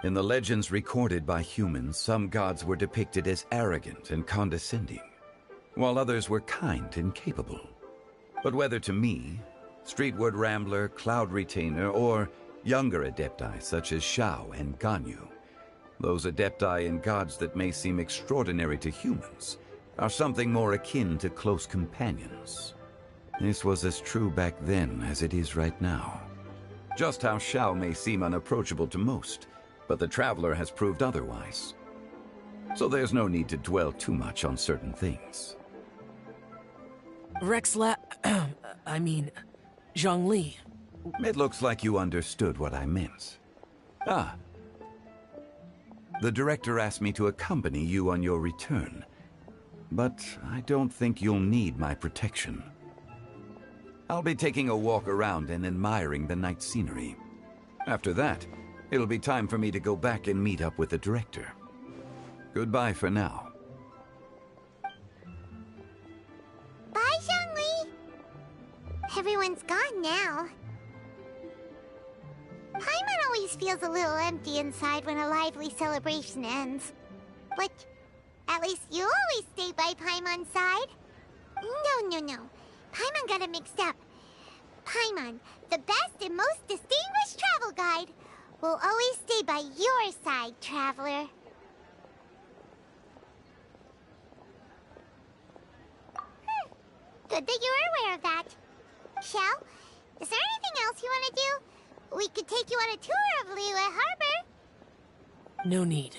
In the legends recorded by humans, some gods were depicted as arrogant and condescending, while others were kind and capable. But whether to me, Streetwood Rambler, Cloud Retainer, or younger adepti such as Shao and Ganyu, those adepti and gods that may seem extraordinary to humans are something more akin to close companions. This was as true back then as it is right now. Just how Shao may seem unapproachable to most, but the Traveler has proved otherwise. So there's no need to dwell too much on certain things. Zhongli. It looks like you understood what I meant. Ah. The director asked me to accompany you on your return, but I don't think you'll need my protection. I'll be taking a walk around and admiring the night scenery. After that, it'll be time for me to go back and meet up with the director. Goodbye for now. Bye, Zhongli. Everyone's gone now. Paimon always feels a little empty inside when a lively celebration ends. But at least you always stay by Paimon's side. No. Paimon got it mixed up. Paimon, the best and most distinguished travel guide, will always stay by your side, Traveler. Good that you were aware of that. Shell, is there anything else you want to do? We could take you on a tour of Liyue Harbor. No need.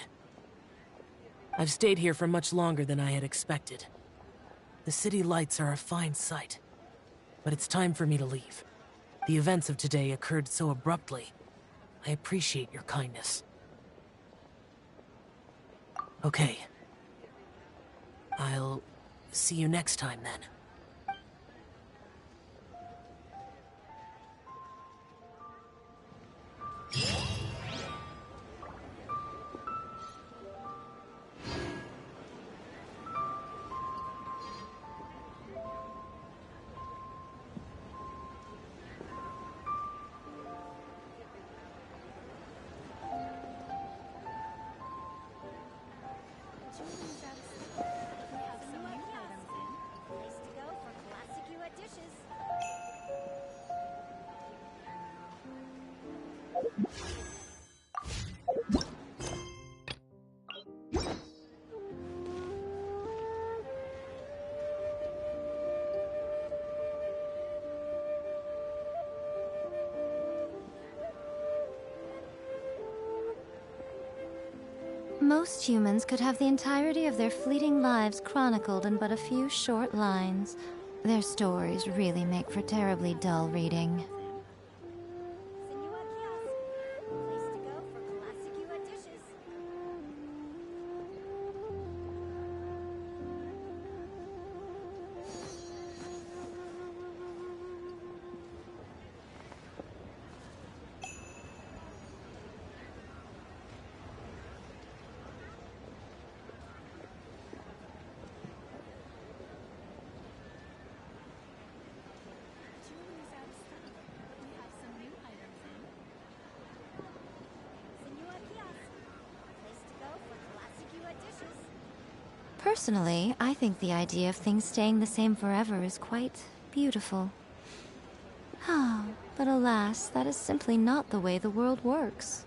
I've stayed here for much longer than I had expected. The city lights are a fine sight, but it's time for me to leave. The events of today occurred so abruptly. I appreciate your kindness. Okay. I'll see you next time then. Most humans could have the entirety of their fleeting lives chronicled in but a few short lines. Their stories really make for terribly dull reading. Personally, I think the idea of things staying the same forever is quite beautiful. But alas, that is simply not the way the world works.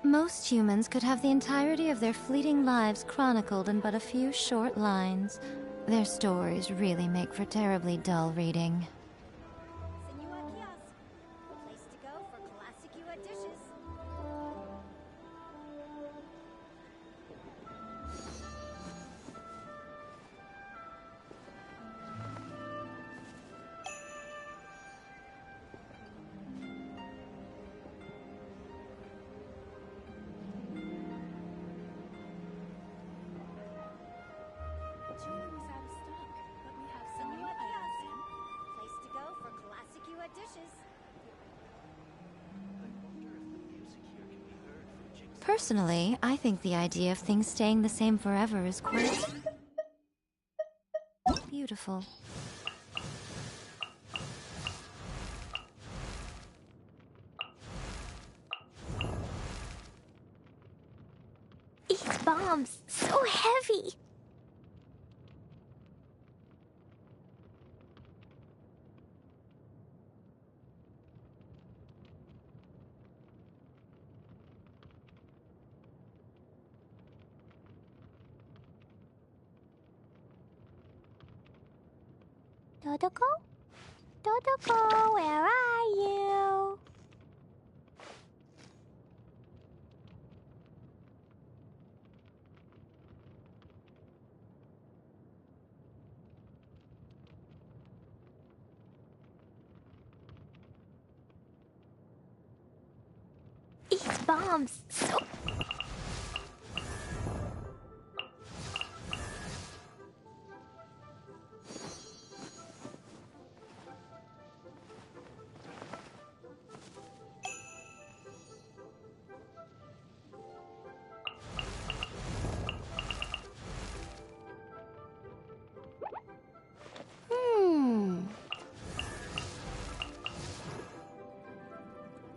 Most humans could have the entirety of their fleeting lives chronicled in but a few short lines. Their stories really make for terribly dull reading. Place to go for classic Yua dishes. Place to go for classic Yua dishes. Personally, I think the idea of things staying the same forever is quite beautiful. These bombs, so heavy. Dodoko? Dodoko, where are you? These bombs, so...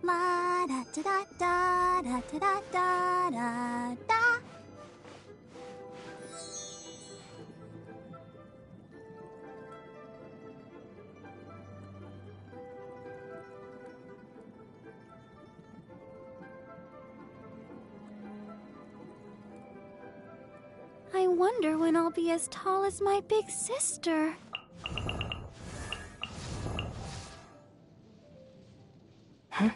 La da da da da da da da da da. I wonder when I'll be as tall as my big sister. Huh?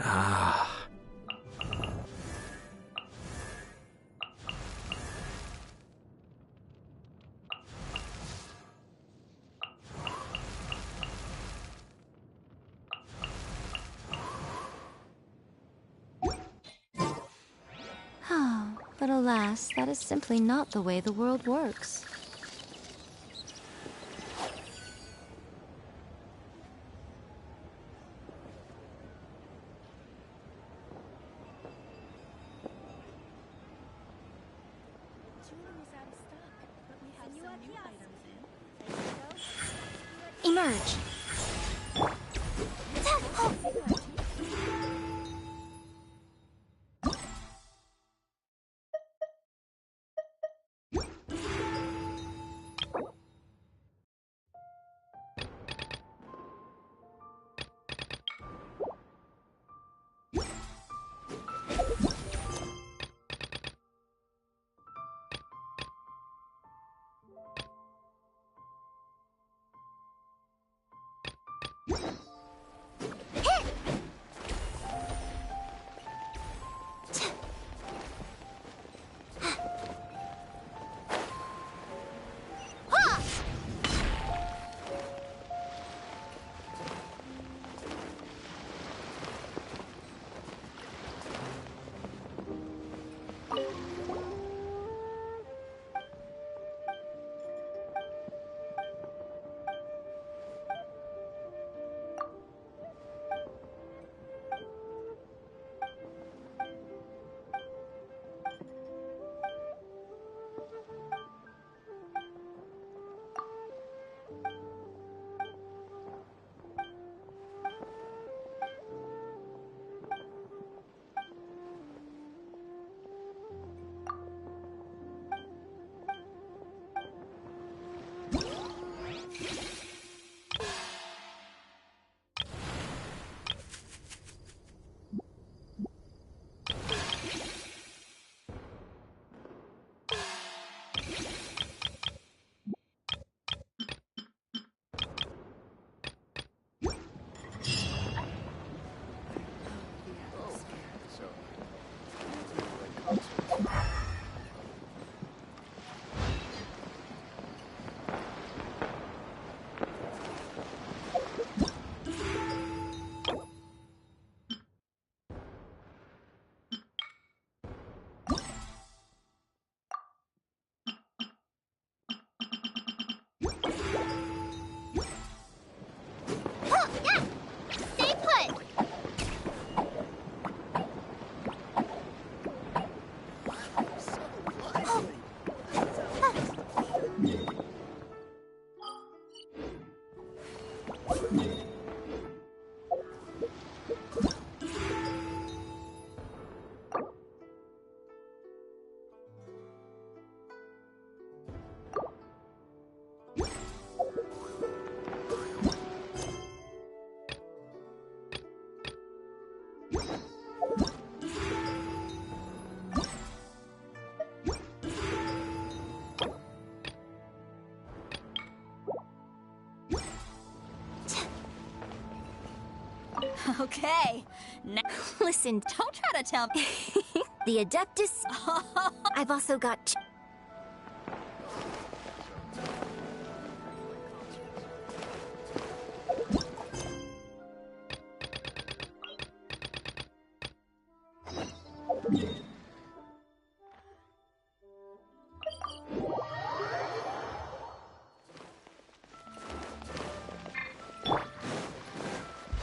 Ah. But alas, that is simply not the way the world works. Emerge. Okay. Now, listen, don't try to tell me. The Adeptus. I've also got.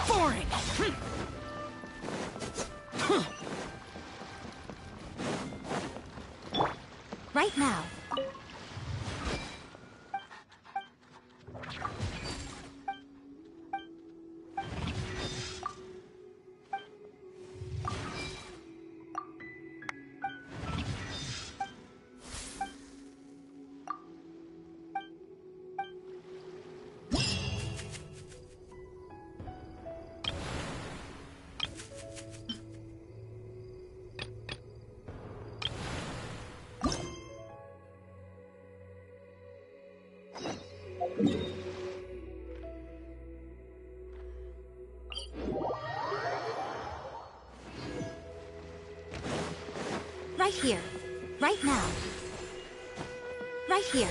Boring! Right now. Right here. Right now. Right here.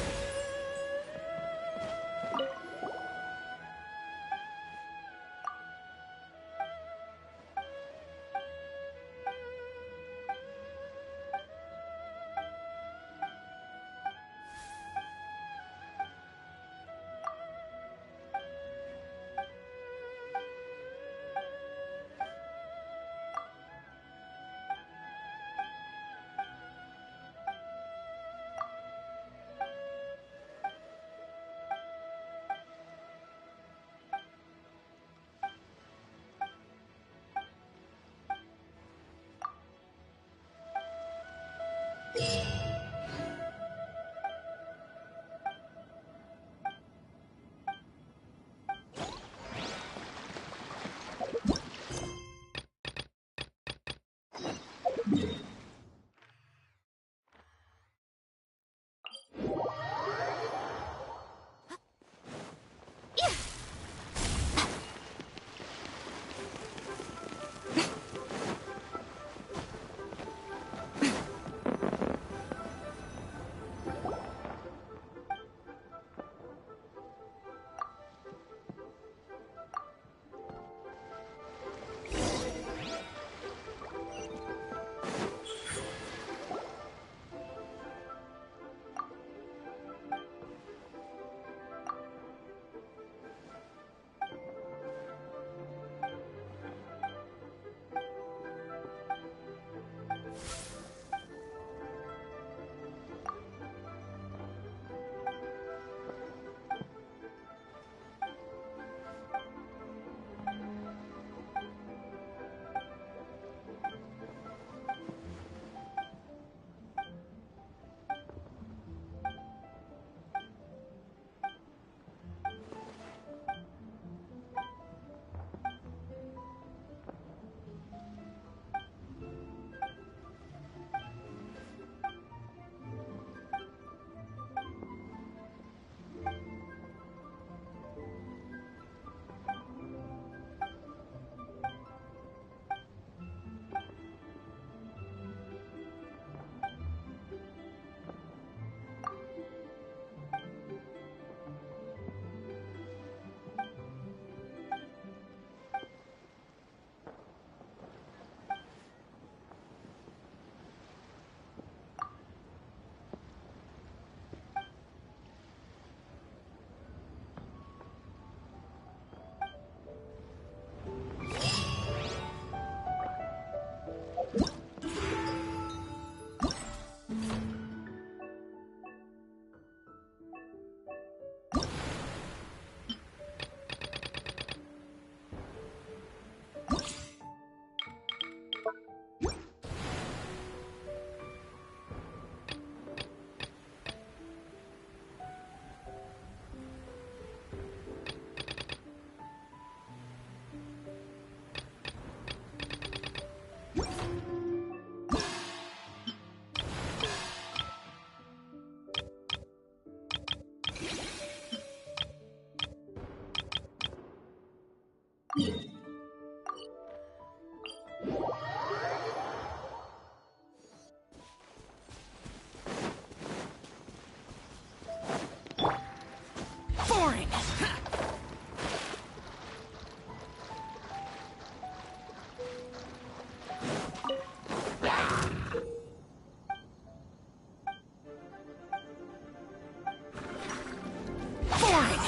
mine!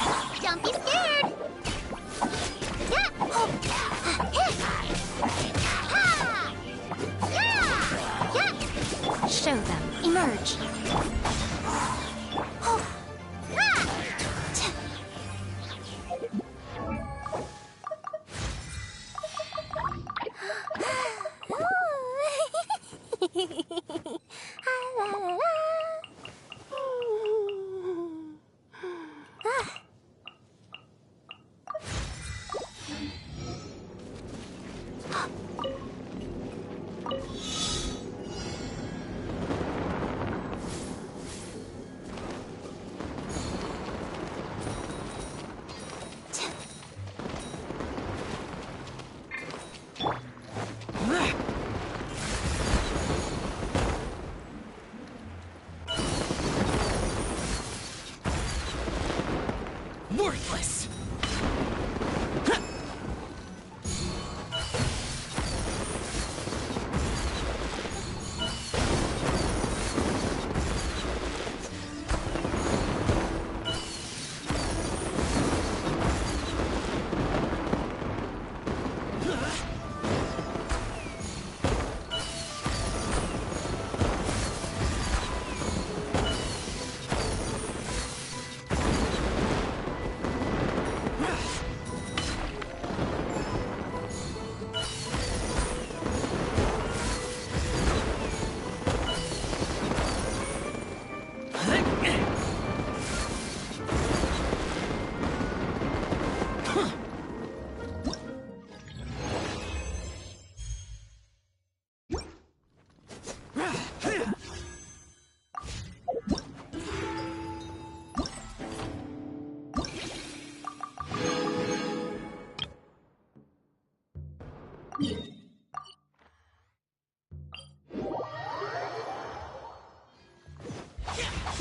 Don't be scared! Yeah! Yeah! Yeah! Show them. Emerge. Worthless!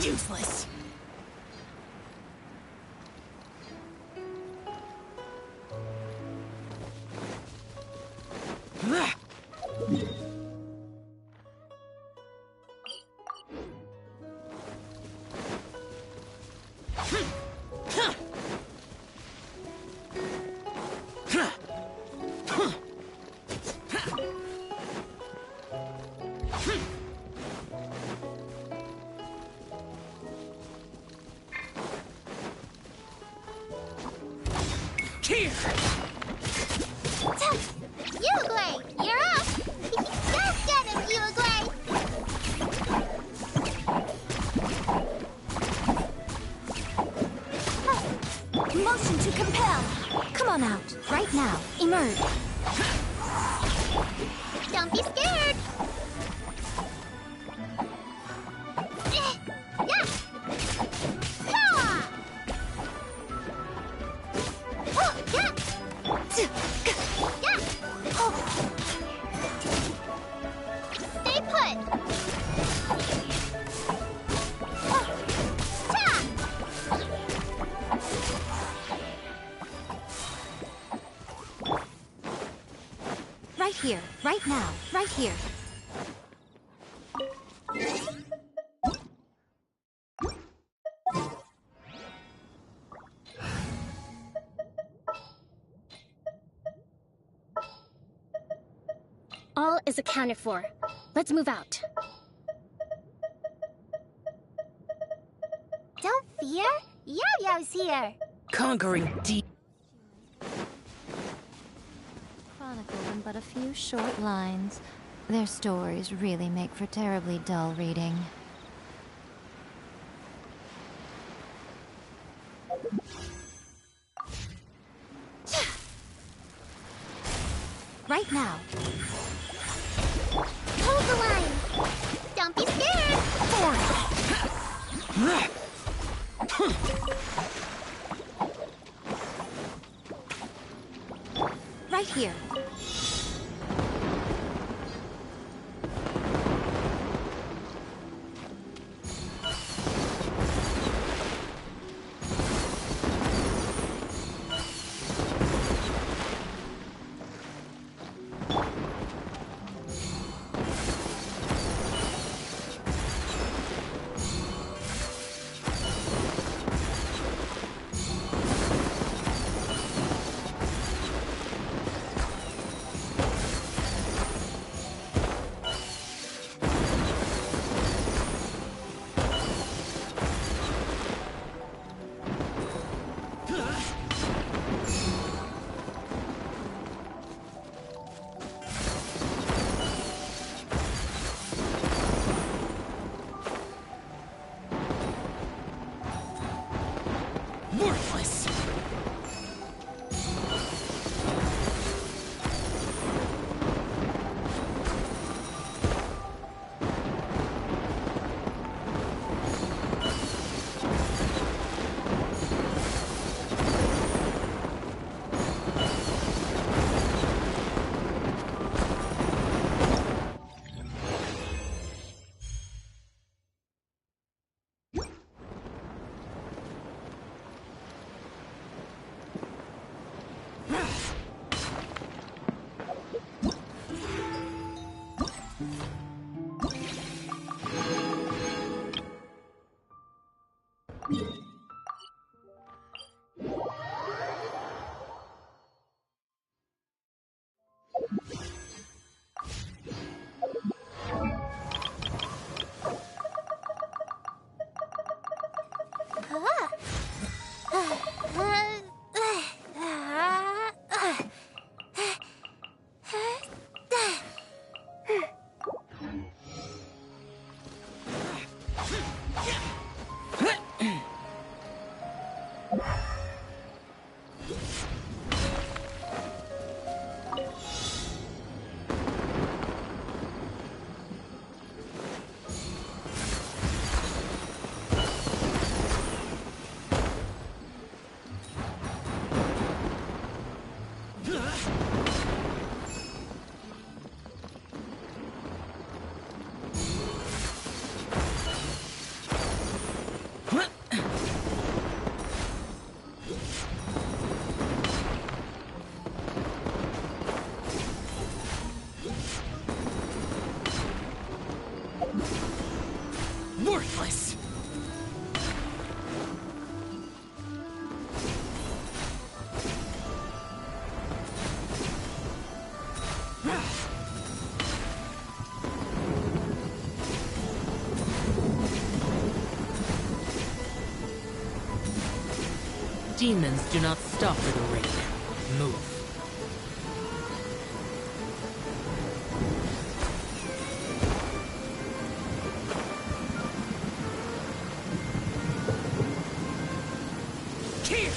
Useless! Here! Uruguay, you're up! Go get him, Uruguay! Motion to compel. Come on out. Right now. Emerge. Don't be scared! Yeah! Power! Oh, yeah! Yeah! Stay put! Right here. Right now. Right here. All is accounted for. Let's move out. Don't fear. Yo-Yo's here. Conquering deep. Chronicled in but a few short lines. Their stories really make for terribly dull reading. Right now. Hold the line. Don't be scared. Right here. Worthless! Worthless! Demons do not stop for the raid. Move. Here!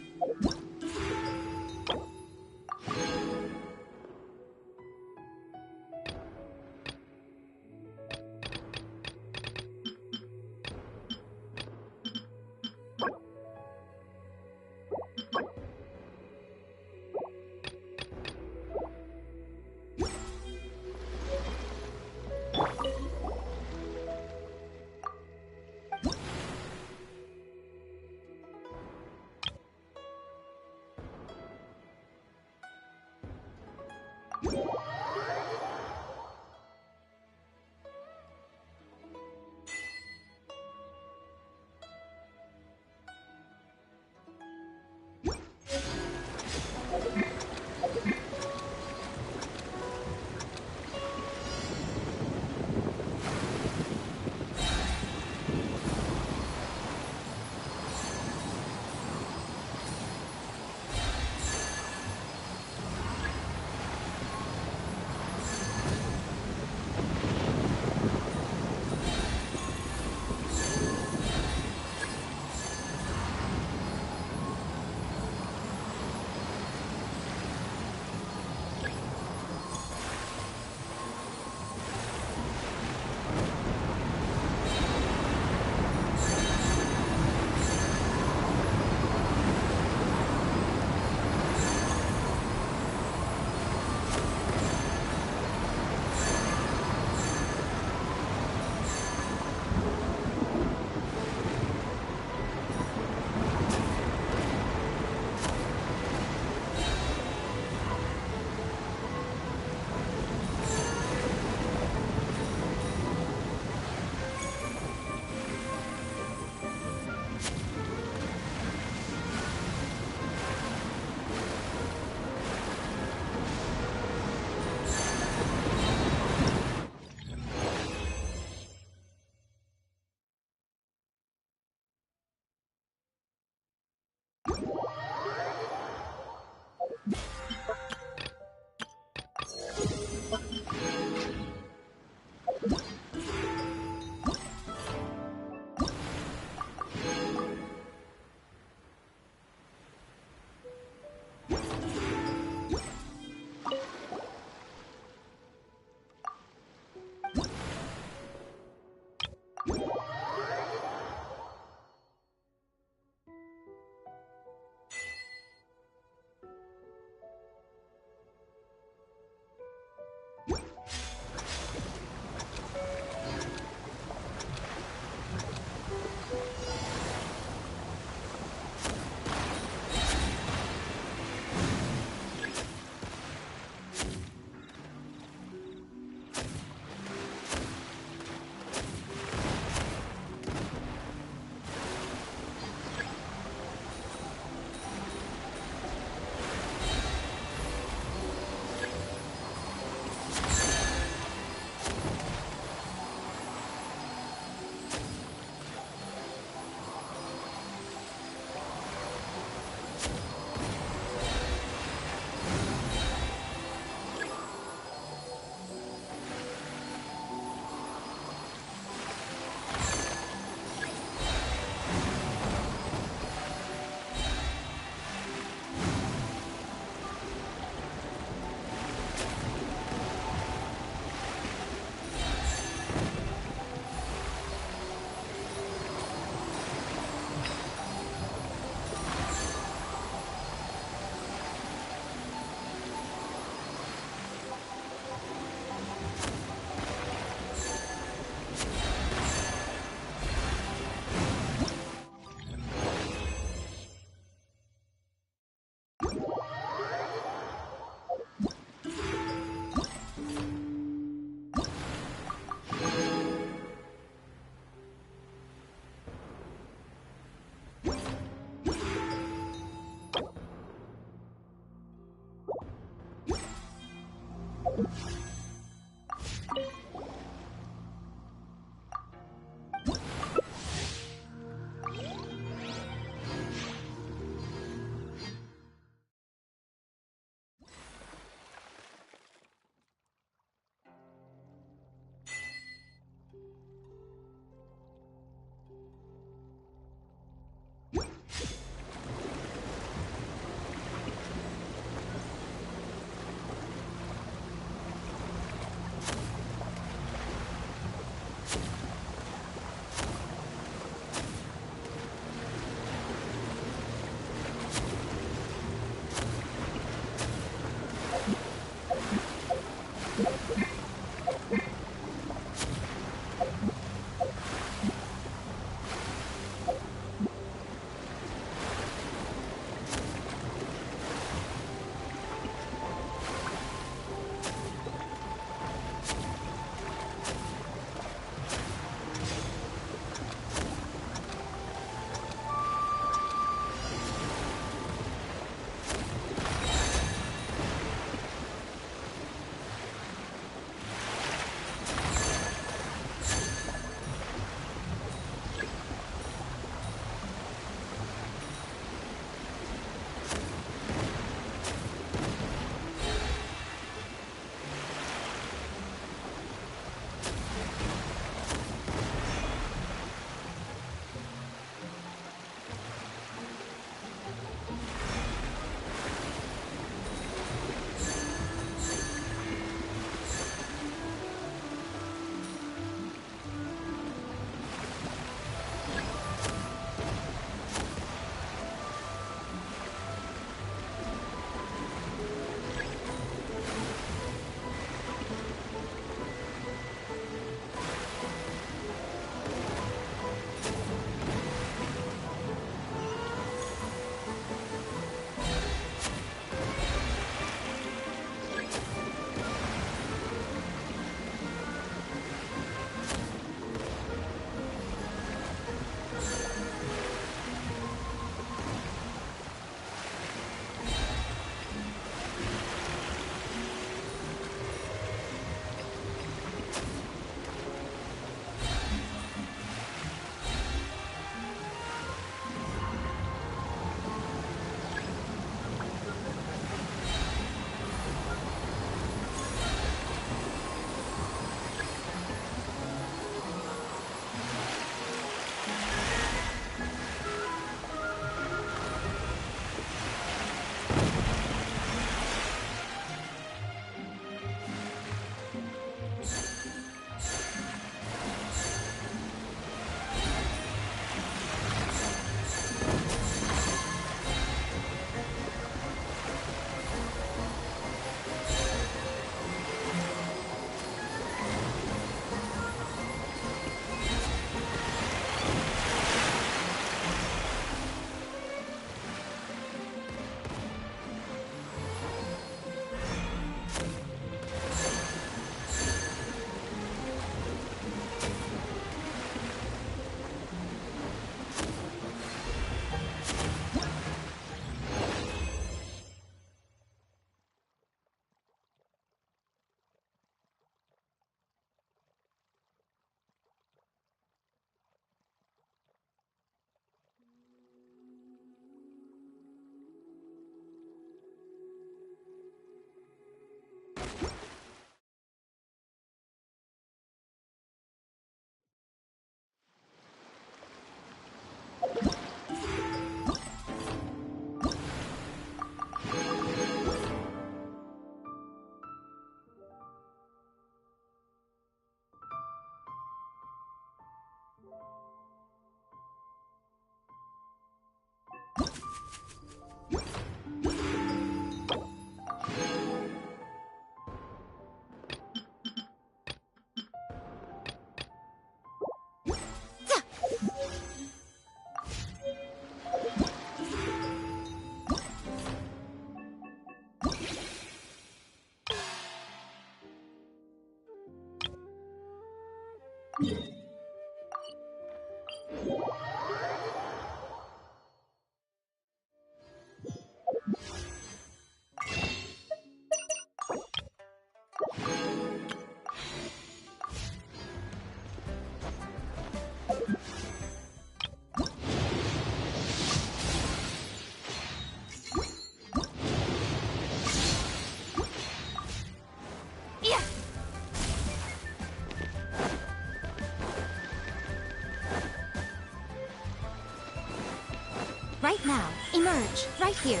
Right now. Emerge. Right here.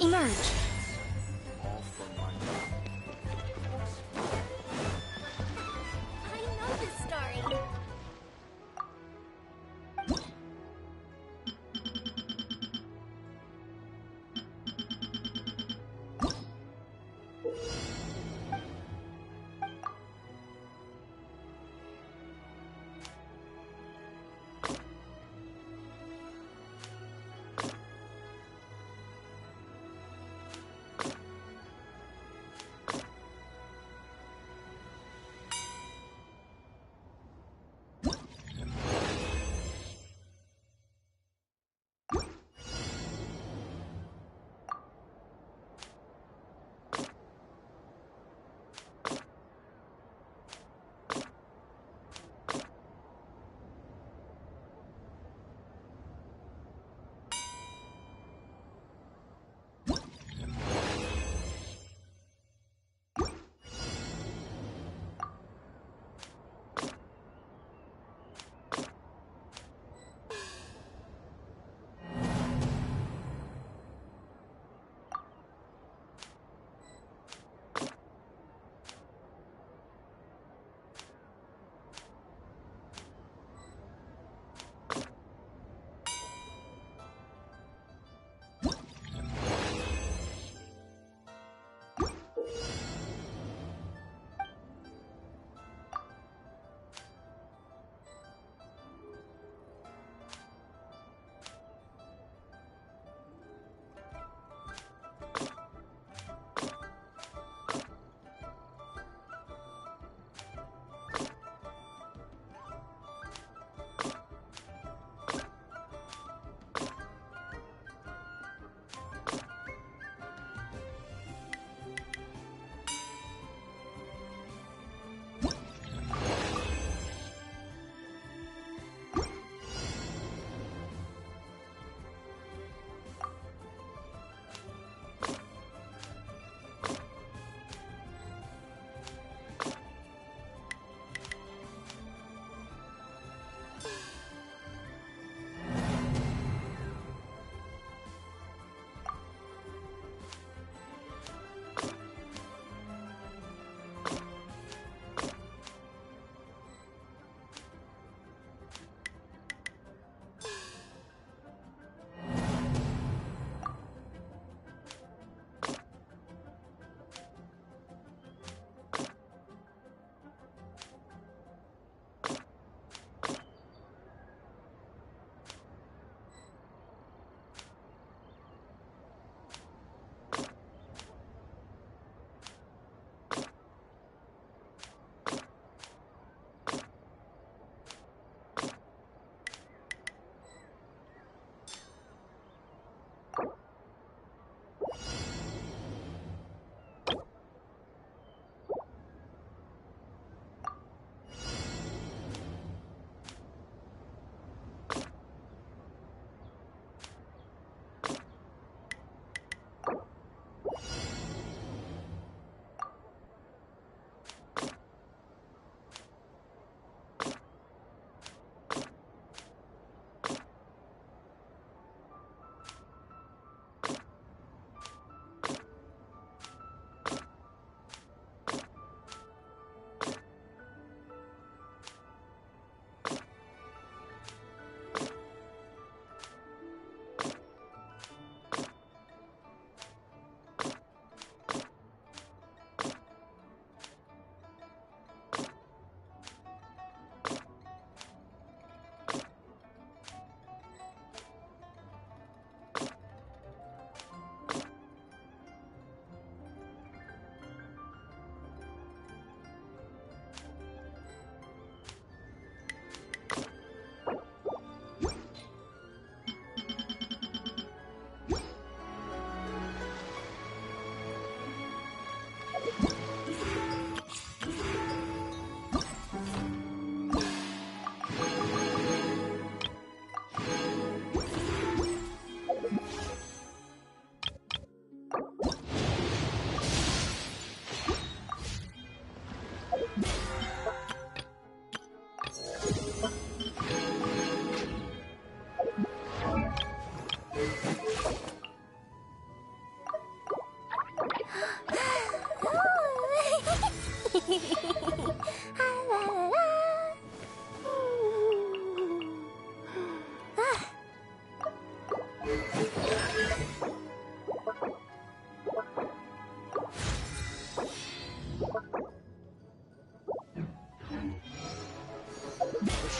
Emerge. I know this story.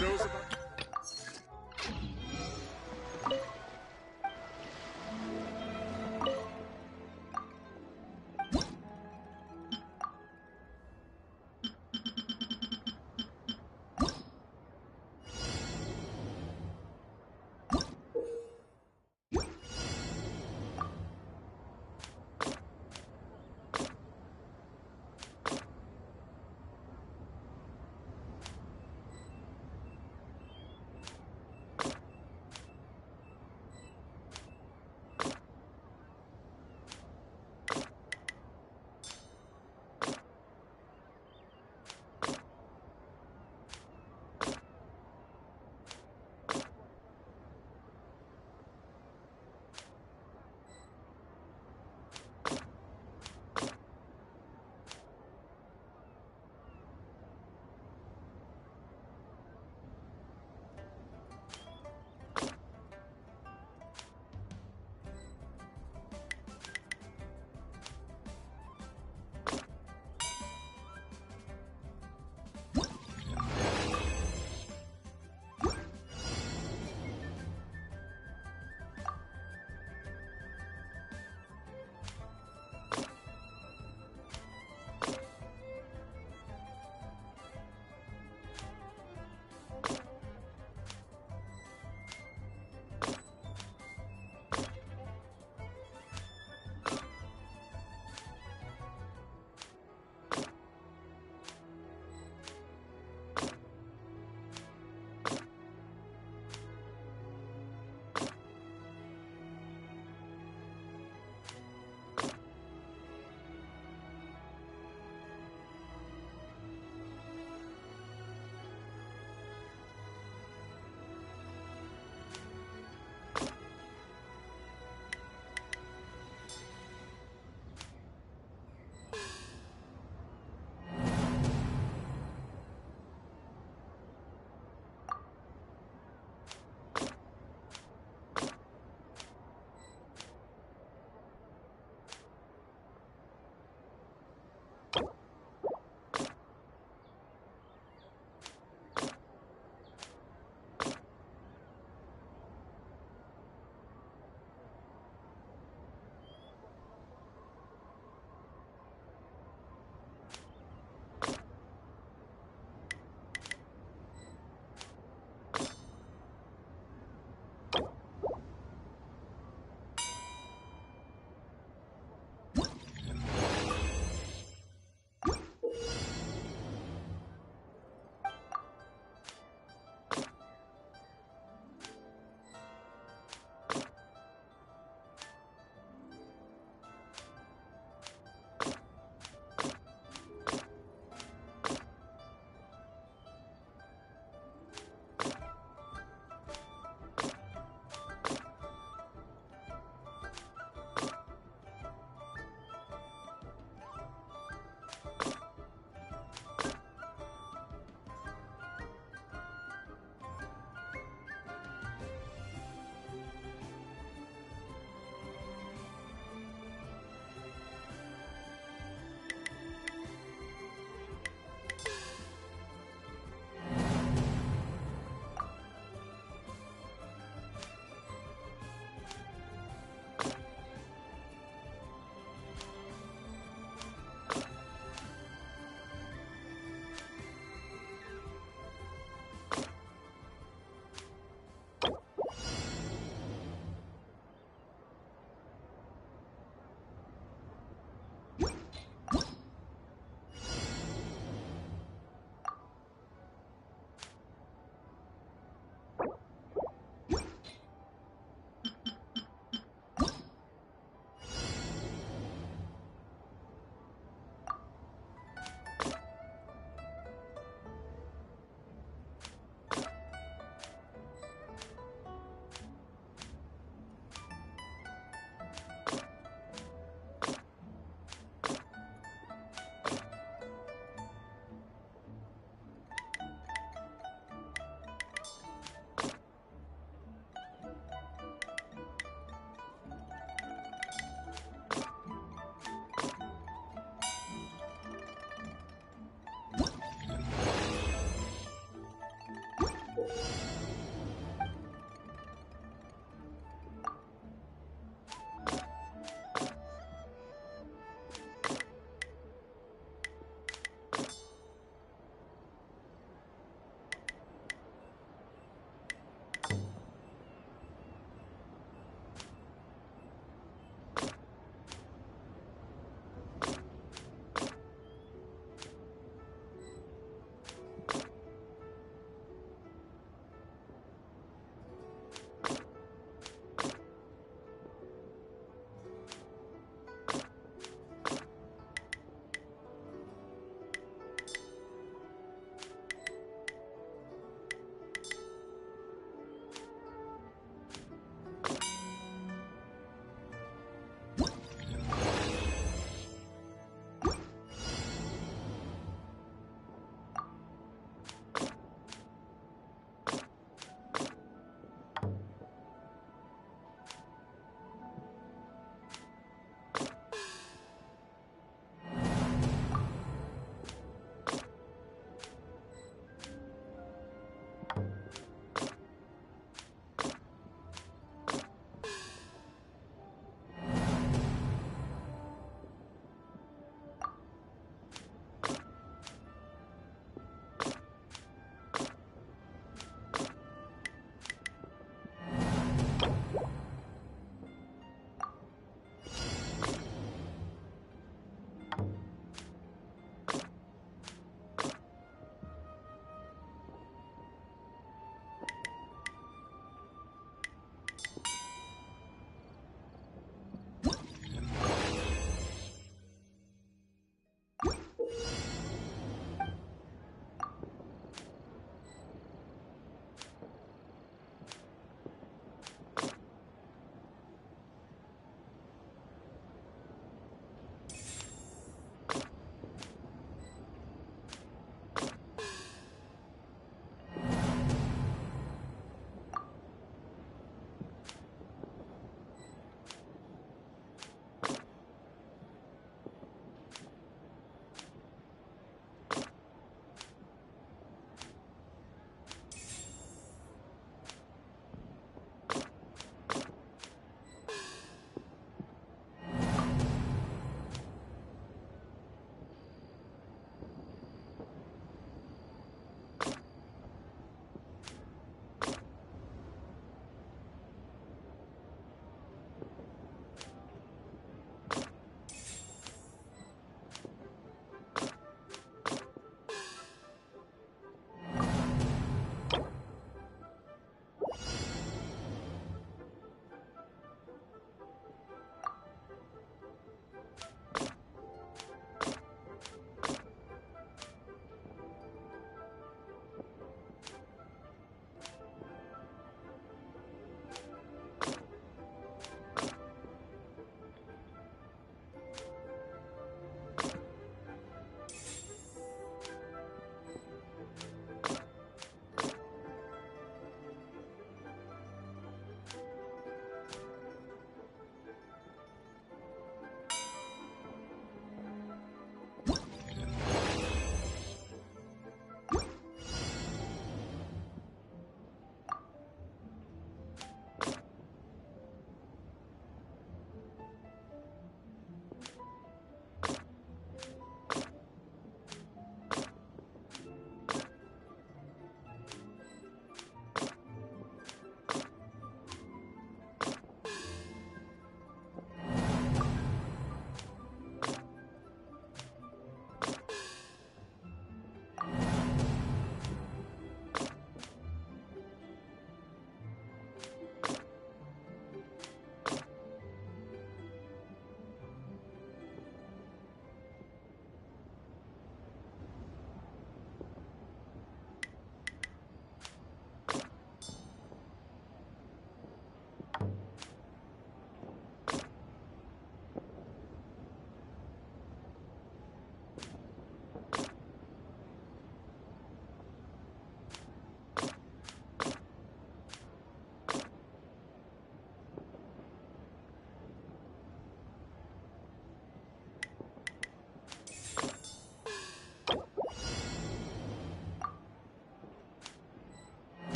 show's about...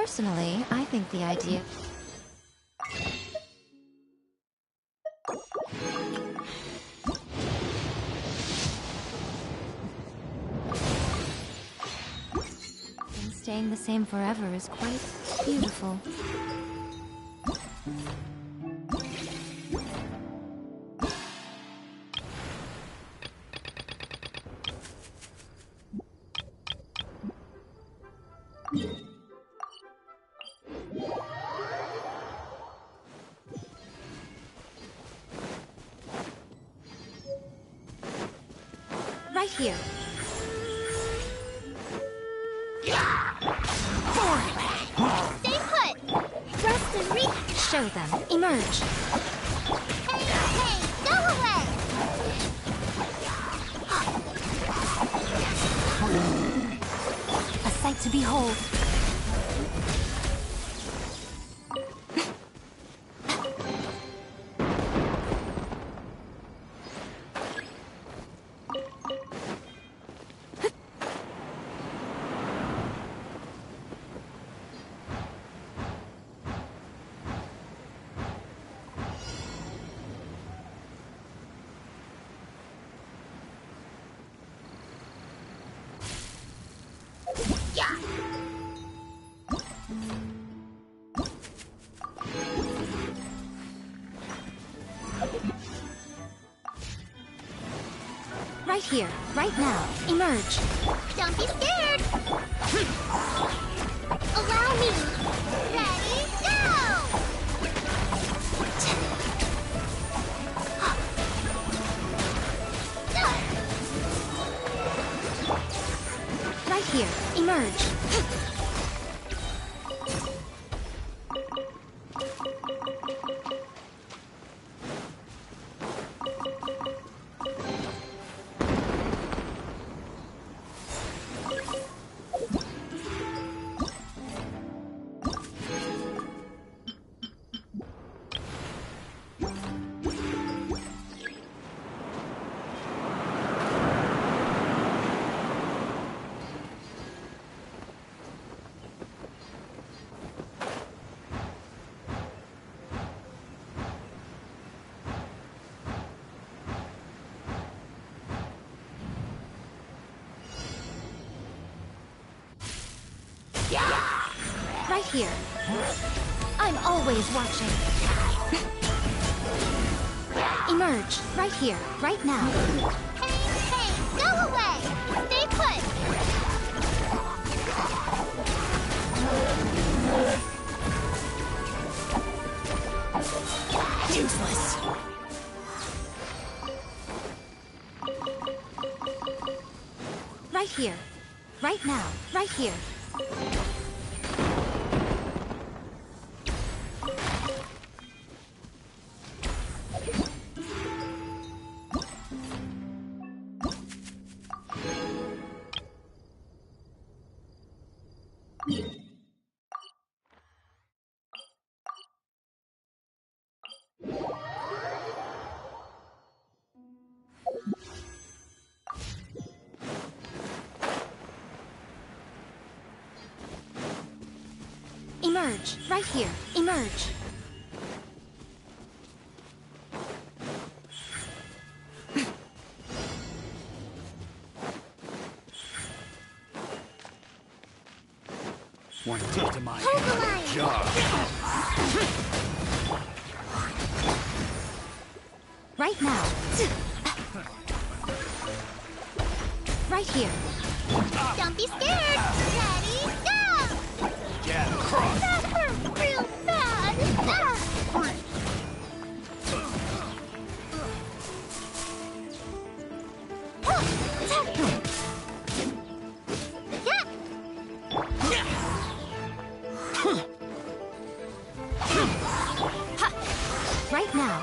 Personally, I think the idea... and staying the same forever is quite beautiful. Right here. Stay put! Rest and show them. Emerge. Hey, go away! A sight to behold. Right here, right now. Emerge. Don't be scared! Allow me! Ready, go! Right here, emerge. Right here. I'm always watching. Emerge. Right here. Right now. Hey, go away! Stay put! Useless. Right here. Right now. Right here. Emerge. Right here. Emerge. Want to take to my Hold the line! job. Right now. Right here. Don't be scared! Ready, go! Get across. That hurt real bad! Ah! Right now.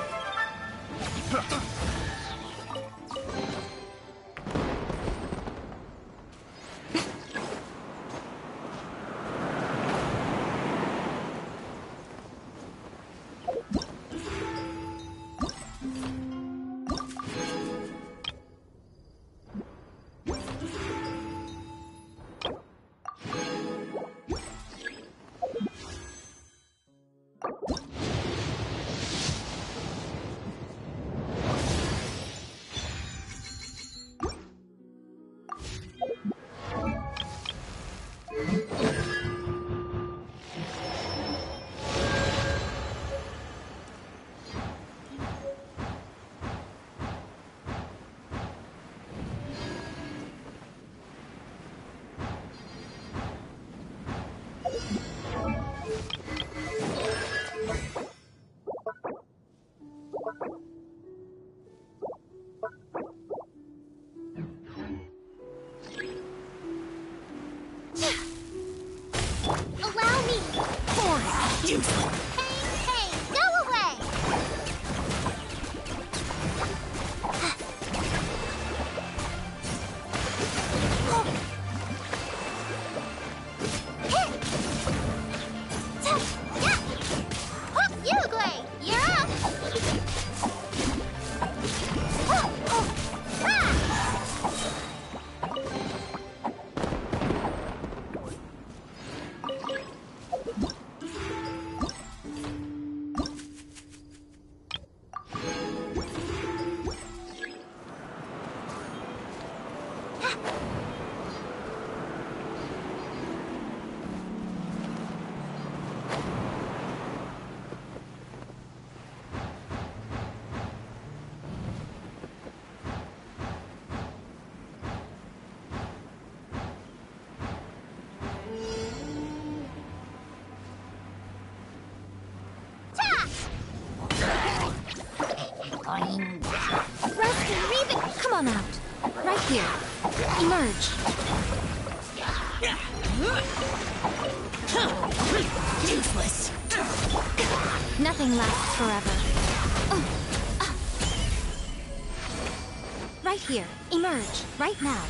Hey, go away! Uruguay, you're up! Rusty, leave it! Come on out. Right here. Emerge. Useless. Nothing lasts forever. Right here. Emerge. Right now.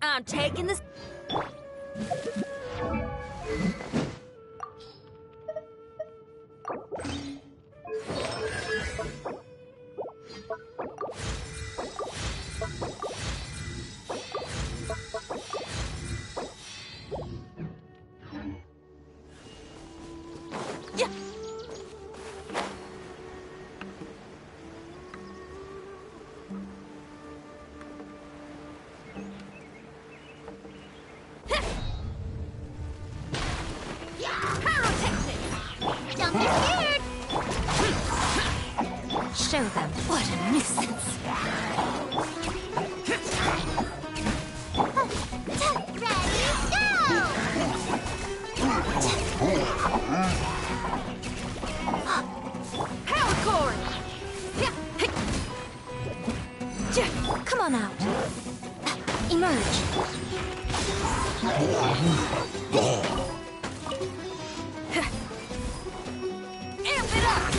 I'm taking this. Show them. What a nuisance. Come on out. Emerge. Amp it up!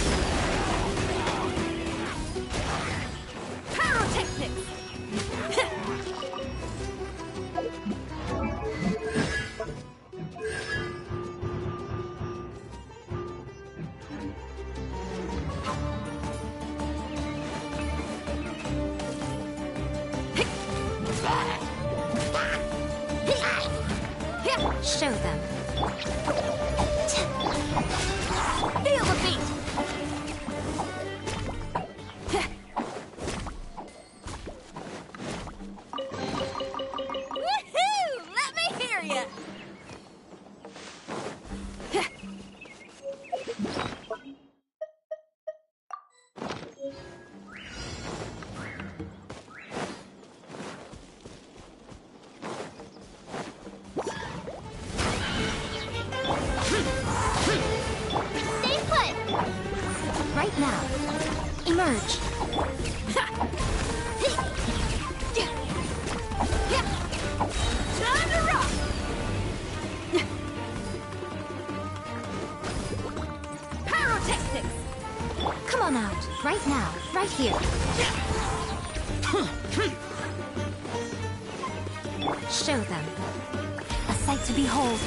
Pyrotechnics! Show them. Feel the beat! Woohoo! Let me hear ya! Stay put! Right now. Emerge. Time to rock! Pyrotechnics! Come on out. Right now. Right here. Show them. A sight to behold.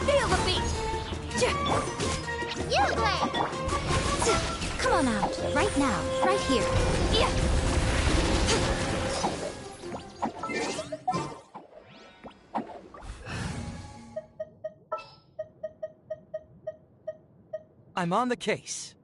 Feel the beat! Uruguay! Come Right now. Right here. Yeah. I'm on the case.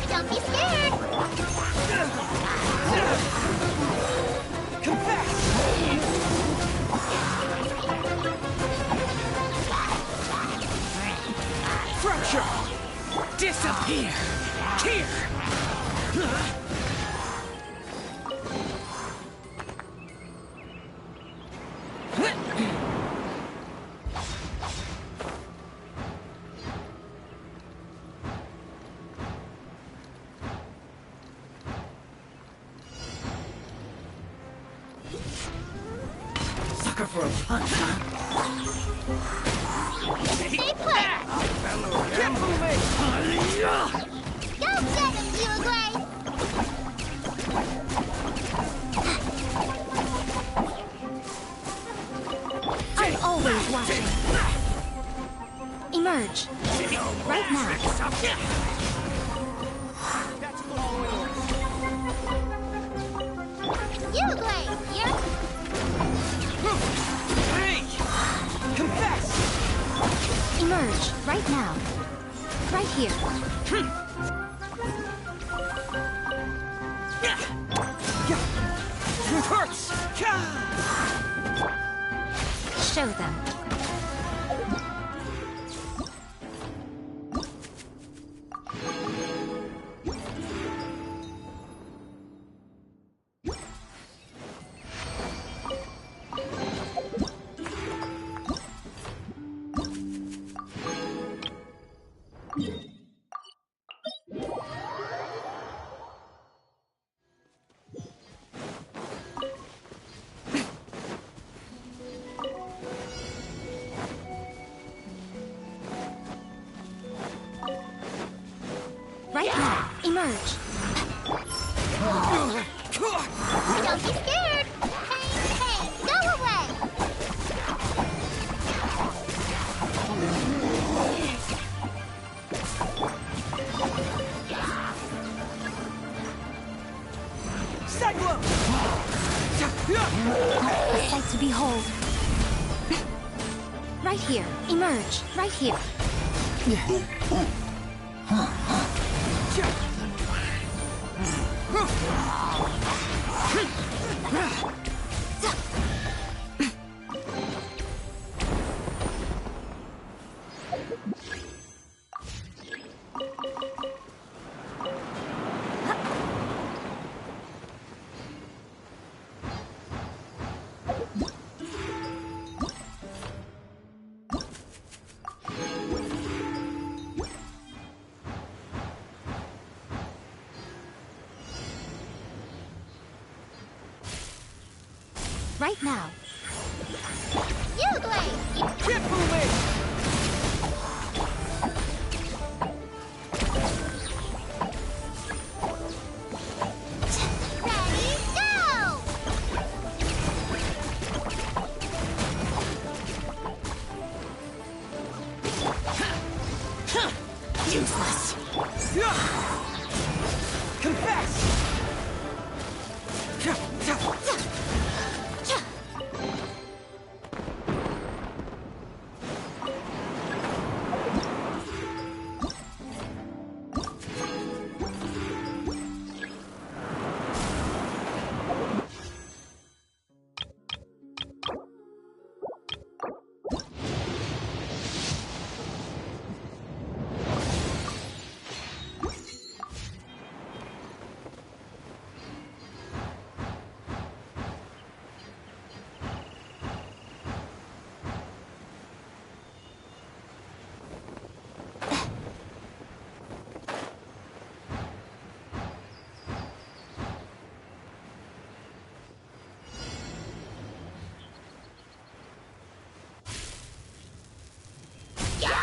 Don't be scared! Fracture! Disappear! Here! Sucker for a punch, huh? Stay put! Get moving! Go get him, you Gray! I'm always watching. Emerge. Right now. You Gray, here! Hey! Confess! Emerge. Right now. Right here. It hurts! Show them. Right now. Emerge. Don't be scared! Hey, go away! Cyclone! A sight to behold. Right here. Emerge. Right here. Right now. You Gray! Get moving! Ready, go! Useless! Confess!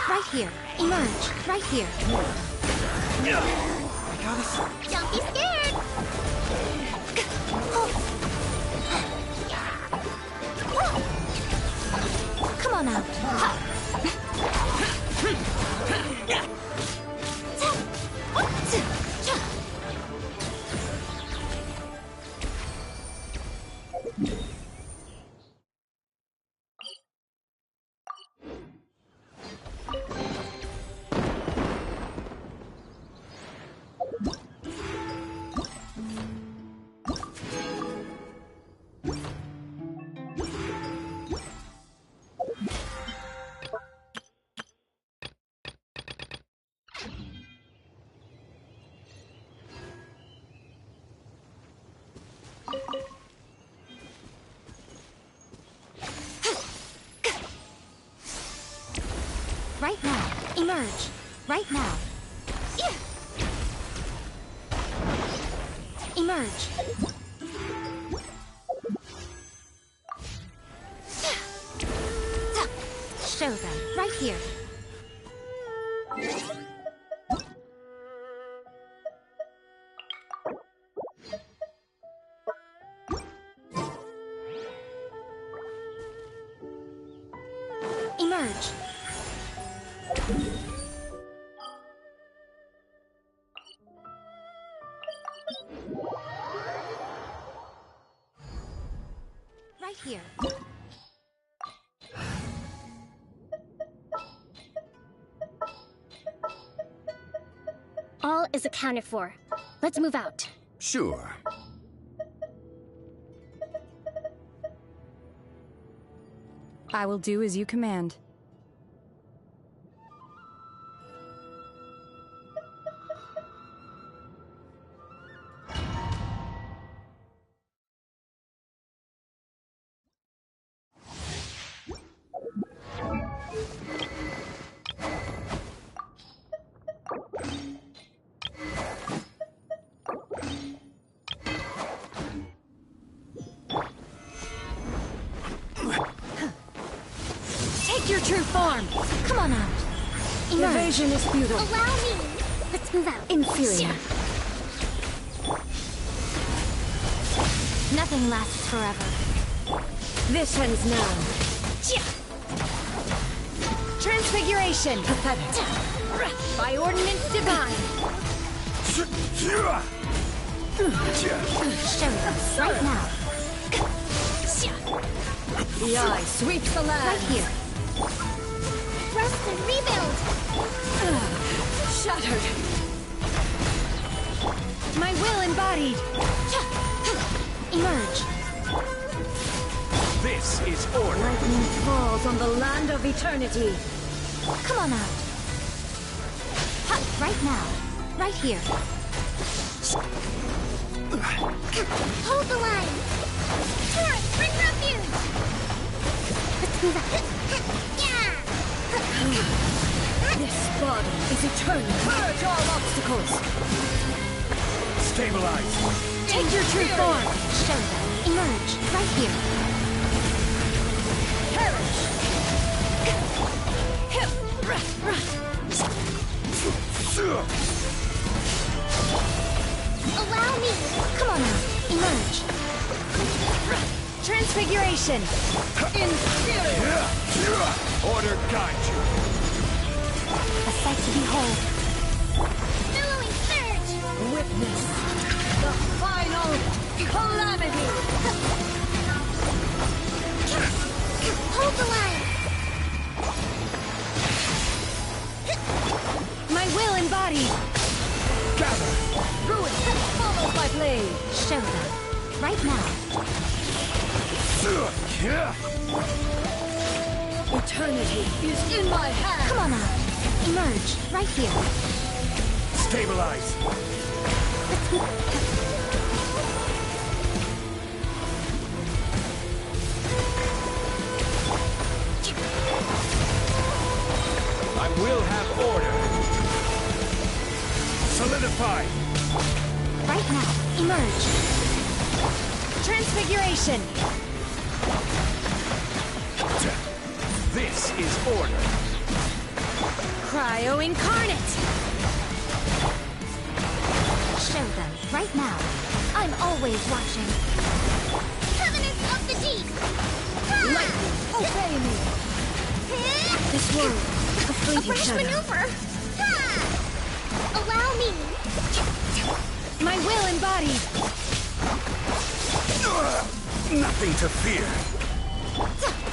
Right here. Emerge. Right here. Don't be scared! Come on out. Right now. Emerge. Right now. Emerge. Show them. Right here. Emerge. Right here. All is accounted for. Let's move out. Sure. I will do as you command. Take your true form. Come on out. Emerge. Evasion is futile. Allow me! Let's move out. Inferior. Nothing lasts forever. This ends now. Transfiguration. Pathetic. By ordinance divine. Show them. Right now. The eye sweeps the land. Right here. Rest and rebuild! Shattered. My will embodied. Emerge. This is order. Lightning falls on the land of eternity. Come on out. Right now. Right here. Hold the line! Turret, bring refuge! Let's move out. Yeah! This body is eternal. Purge all obstacles. Stabilize. Take your true form. Show them. Emerge. Right here. Perish. Allow me! Come on out. Emerge. Transfiguration. Inferior. Order guide you. A sight to behold. Billowing surge! Witness the final calamity. Hold the line! My will embodied. Gather. Ruin follows my blade. Show them. Right now. Eternity is in my hand. Come on out. Emerge. Right here. Stabilize. I will have order. Solidify. Right now. Emerge. Transfiguration. This is order. Cryo Incarnate! Show them, right now. I'm always watching. Covenant of the Deep! Lightning, obey me! This world, a A fleeting British shadow. maneuver! Allow me! My will embodied! Nothing to fear.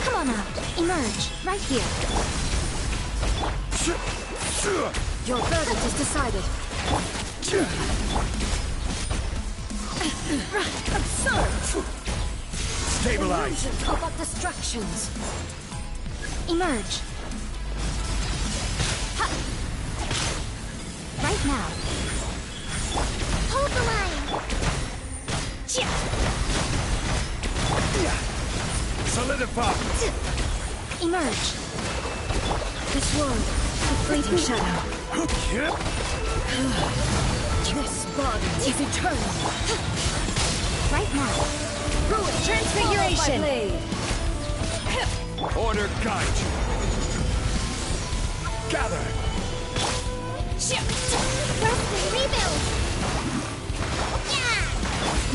Come on out. Emerge, right here. Your verdict is decided. Absurd! Stabilize. Illusions are but distractions. Emerge. Ha! Right now. Hold the line! Solidify. Emerge. This world, a fleeting shadow. This body is eternal. Right now. Ruin transfiguration! Order guide you. Gather. Rest rebuild!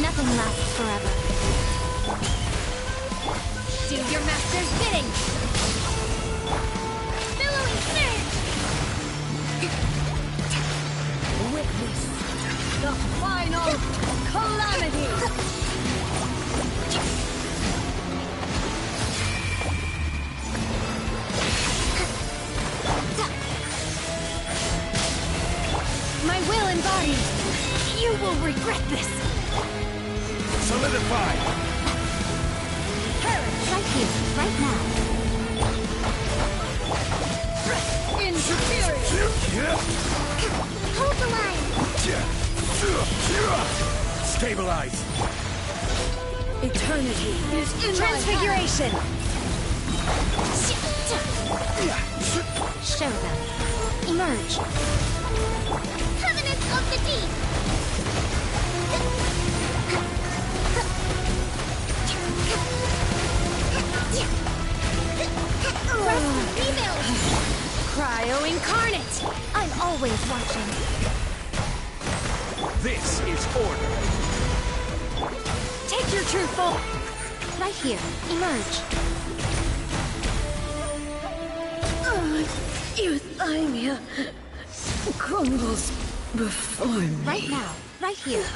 Nothing lasts forever. Do your master's bidding! Billowing surge! Witness the final calamity! My will embodied! You will regret this! Solidify. Right here, right now. Inferior! Hold the line! Stabilize. Eternity is in transfiguration! Show them. Emerge. Covenant of the Deep! Rest rebuild! Cryo Incarnate! I'm always watching. This is order. Take your true form! Right here. Emerge. Euthymia crumbles before me. Right now. Right here.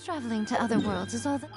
Traveling to other worlds is all that...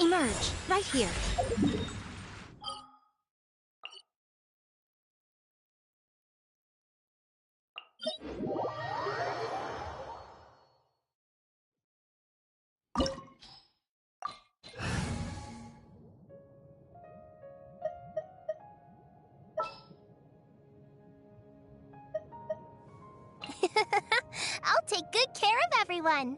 Emerge, right here. I'll take good care of everyone.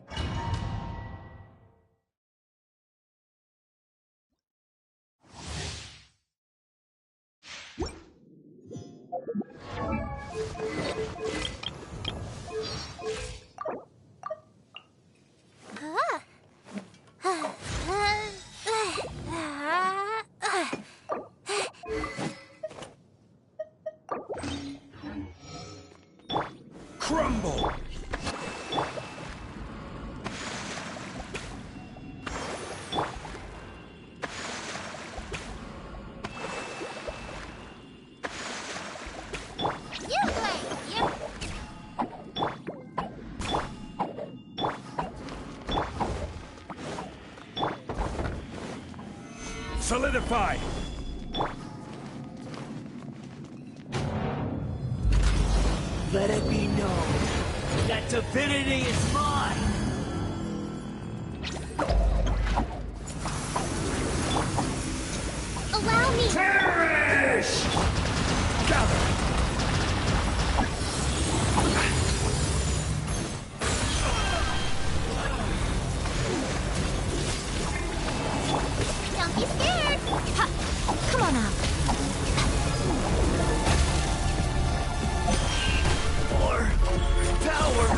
Crumble! Solidify! Let it be known that divinity is mine! Allow me! Perish! Gather! Don't be scared! Come on out. More power!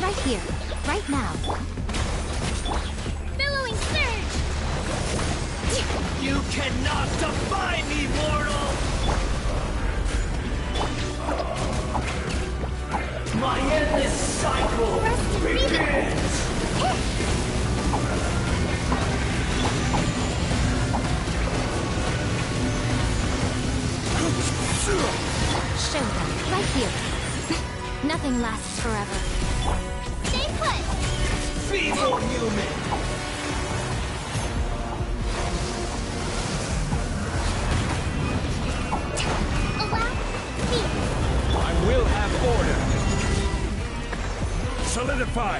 Right here, right now. Billowing surge! You cannot defy me, mortal! My endless cycle begins! Show them, right here. Nothing lasts forever. Stay put! Feeble human! Allow me! I will have order! Solidify!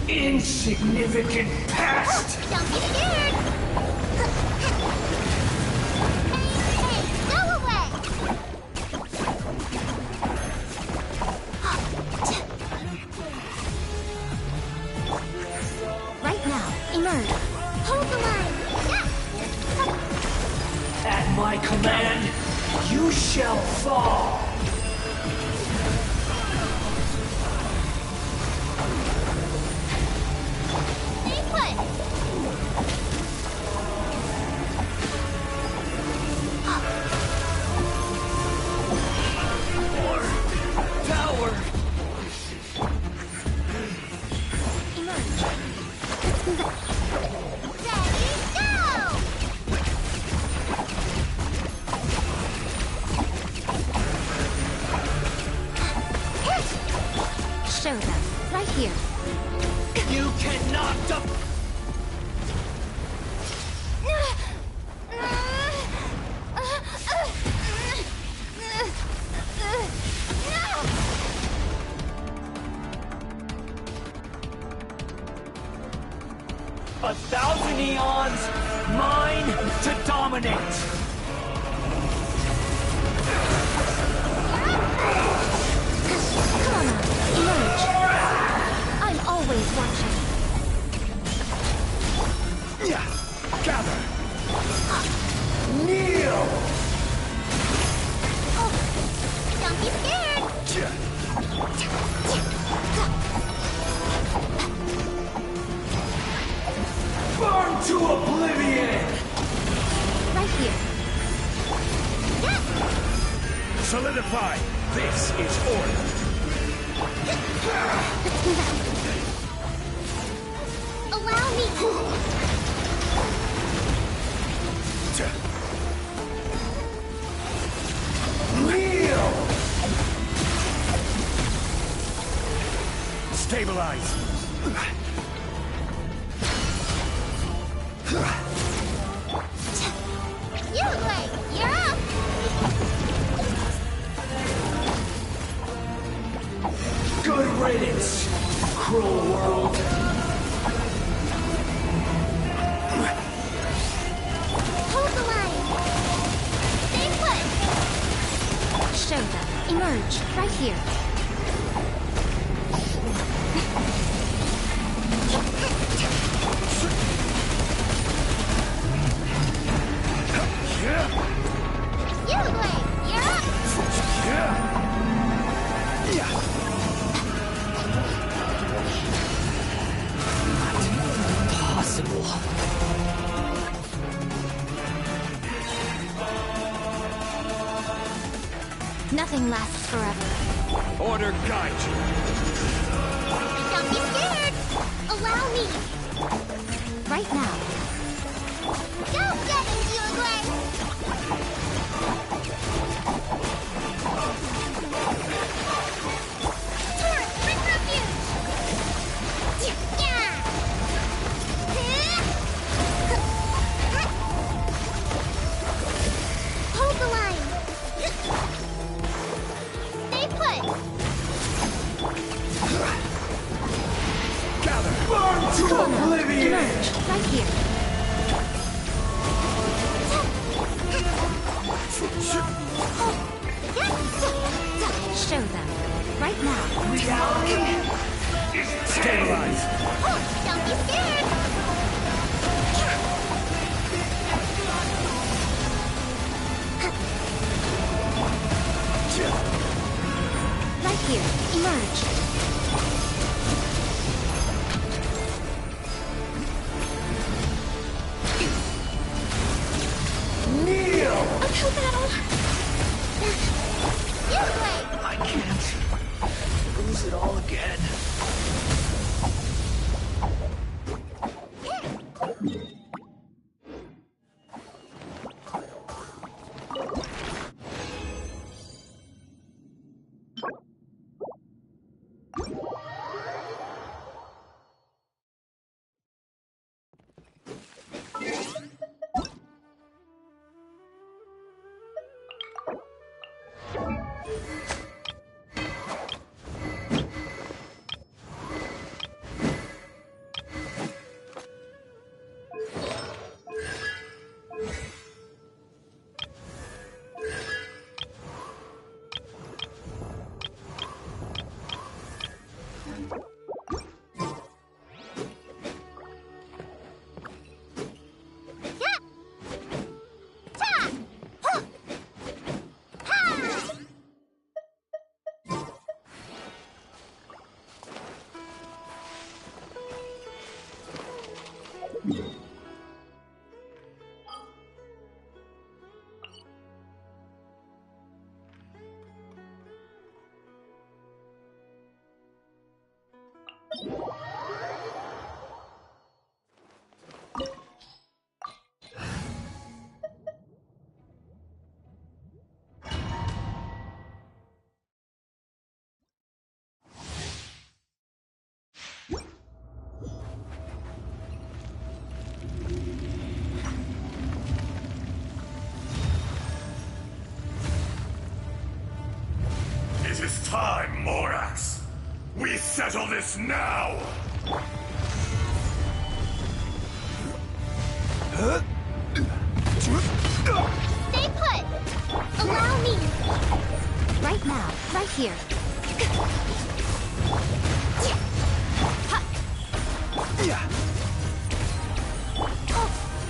Insignificant past! Don't be scared! Hey, go away! Right now, emerge. Hold the line! At my command, you shall fall! Stay put! More power! Ready, go! neons, mine to dominate. Come on now, emerge. I'm always watching. Gather. Kneel. Oh, don't be scared. Burn to oblivion. Right here. Solidify. This is order. Allow me. Kneel. Stabilize. You're up. Good riddance, cruel world. Hold the line. Stay put. Show them. Emerge. Right here. You're up. Possible. Nothing lasts forever. Order guide you. Don't be scared. Allow me. Right now. Go get it, Yugway. Turret, bring refuge. Yeah. Hold the line. Stay put. Gather. Burn to oblivion. Emerge. Right here. Show them. Right now. Reality is Stabilize. Don't be scared. Right here. Emerge. kneel. Uphill battle. I can't lose it all again. It is time, Morax. We settle this now! Stay put! Allow me! Right now, right here.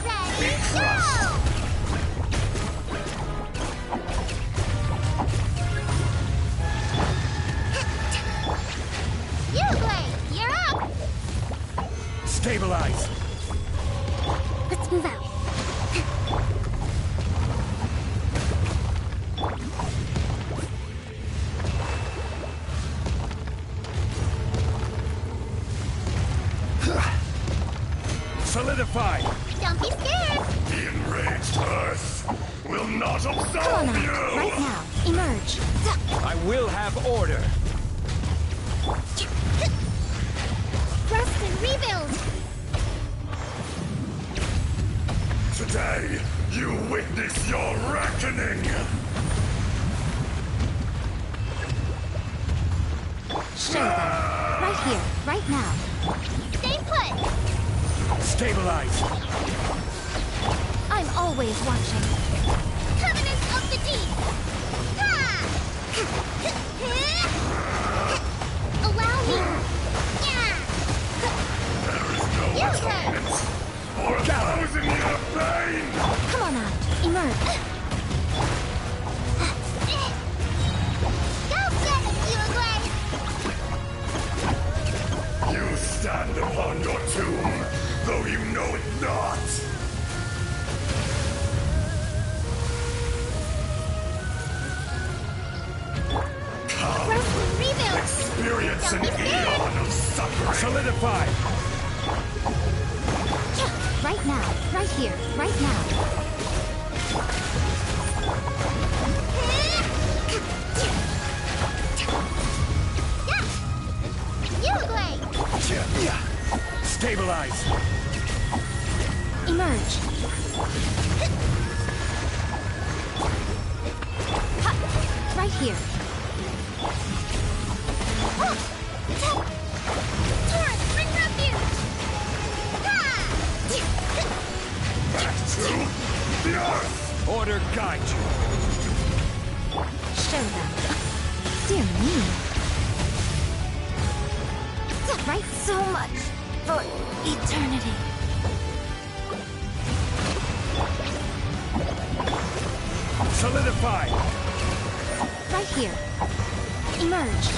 Ready, go! You're up! Stabilize! Let's move out. Solidify! Don't be scared! The enraged Earth will not absolve Come on you! out, right now. Emerge. I will have order! Rest and rebuild! Today, you witness your reckoning! Show them. Right here, right now. Stay put! Stabilize! I'm always watching. Covenant of the Deep! Ha! Allow me! There is no atonement for 1,000 years of pain! Come on out. Emerge. Go get it, Uruguay! You stand upon your tomb, though you know it not! Rest and rebuild! Experience an Don't be scared. eon of suffering! Solidify! Right now, right here, right now. Uruguay! Stabilize! Emerge. Right here. Taurus, bring refuge! Back to the Earth! Order guide you! Show them. Dear me. Right so much for eternity. Solidify! Right here. Emerge.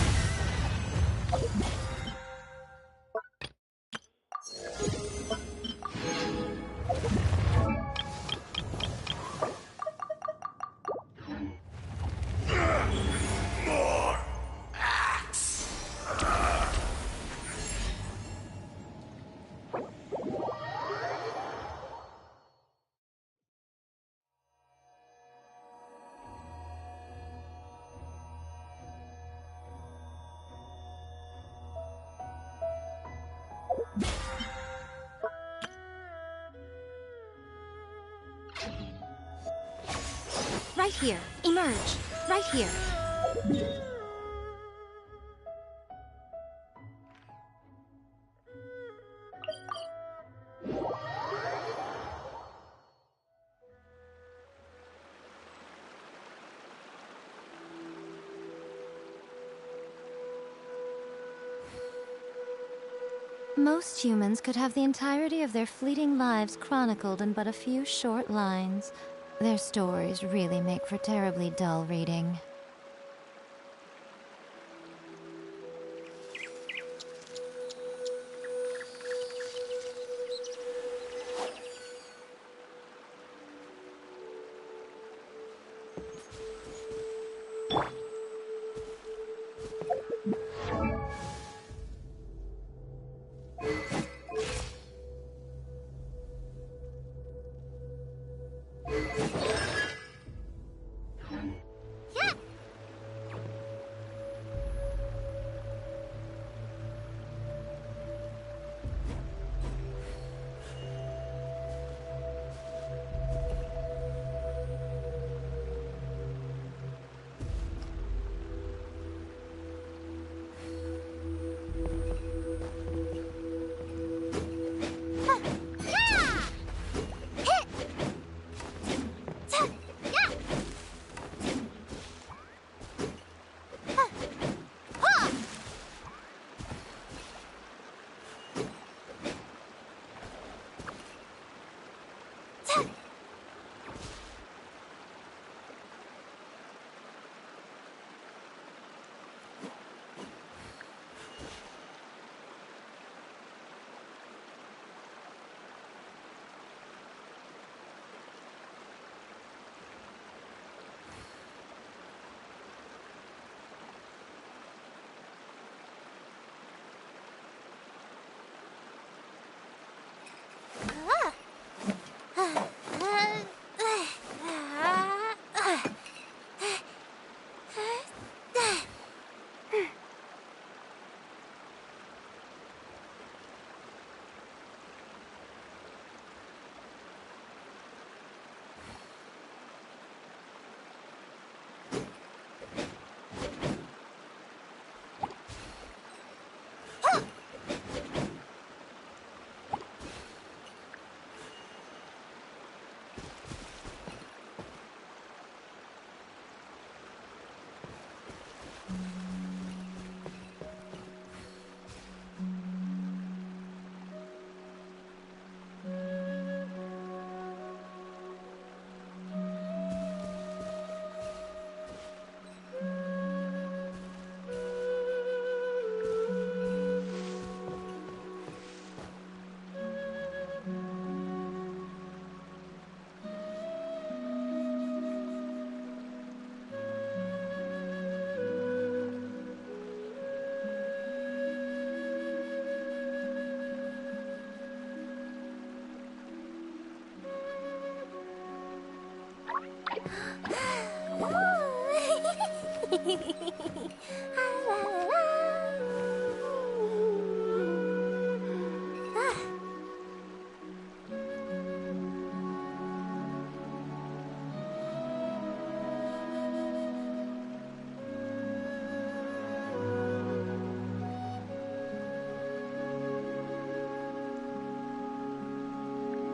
More axe! Right here. Emerge. Right here. Most humans could have the entirety of their fleeting lives chronicled in but a few short lines. Their stories really make for terribly dull reading.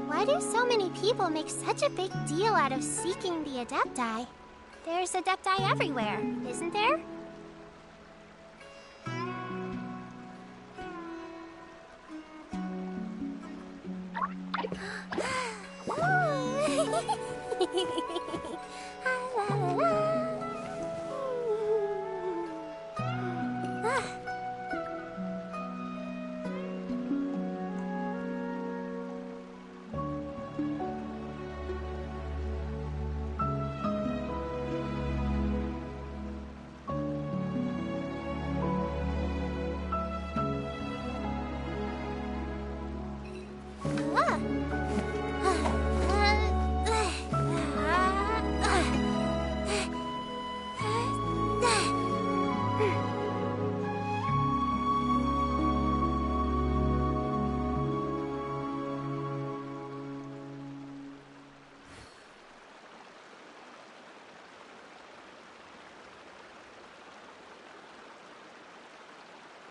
Why do so many people make such a big deal out of seeking the Adepti? There's Adepti everywhere, isn't there?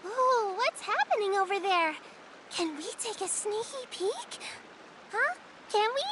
Ooh, what's happening over there? Can we take a sneaky peek? Huh? Can we?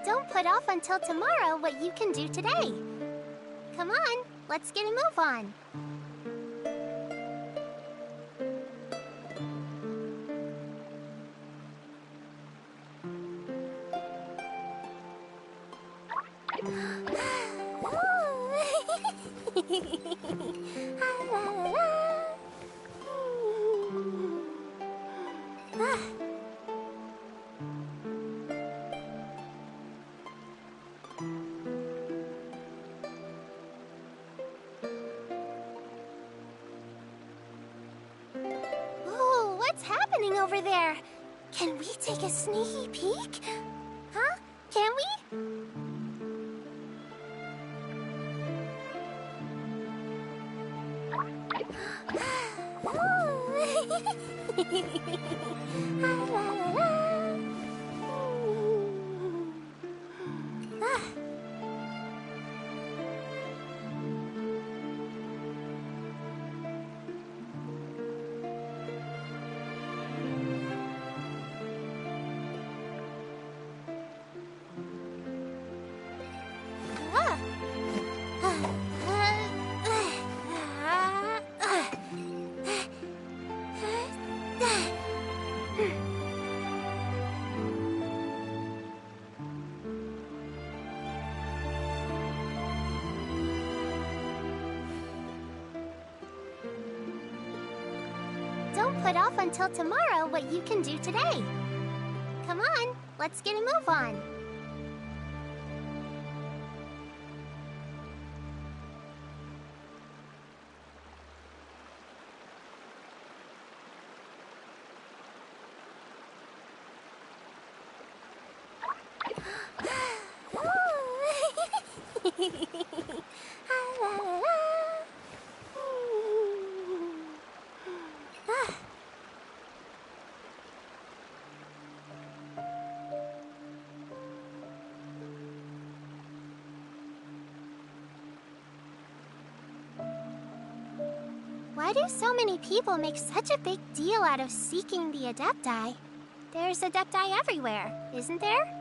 Don't put off until tomorrow what you can do today. Come on, let's get a move on. Ooh, what's happening over there? Can we take a sneaky peek? Huh? Can we? Don't put off until tomorrow what you can do today. Come on, let's get a move on. Why do so many people make such a big deal out of seeking the Adepti? There's Adepti everywhere, isn't there?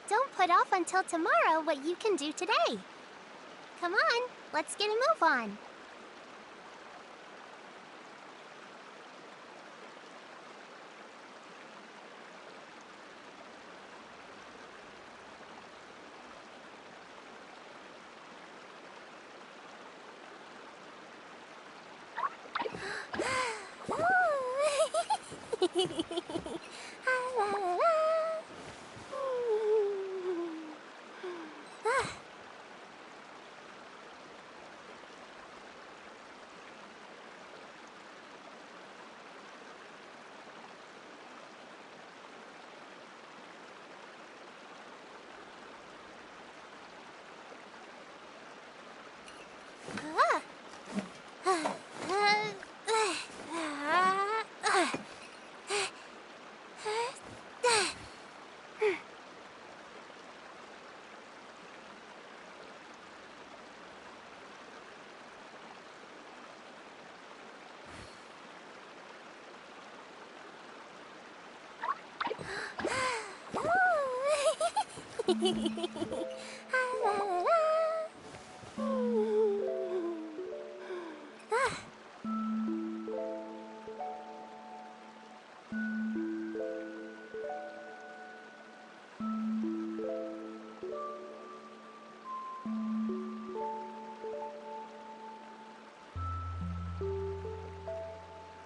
Don't put off until tomorrow what you can do today. Come on, let's get a move on.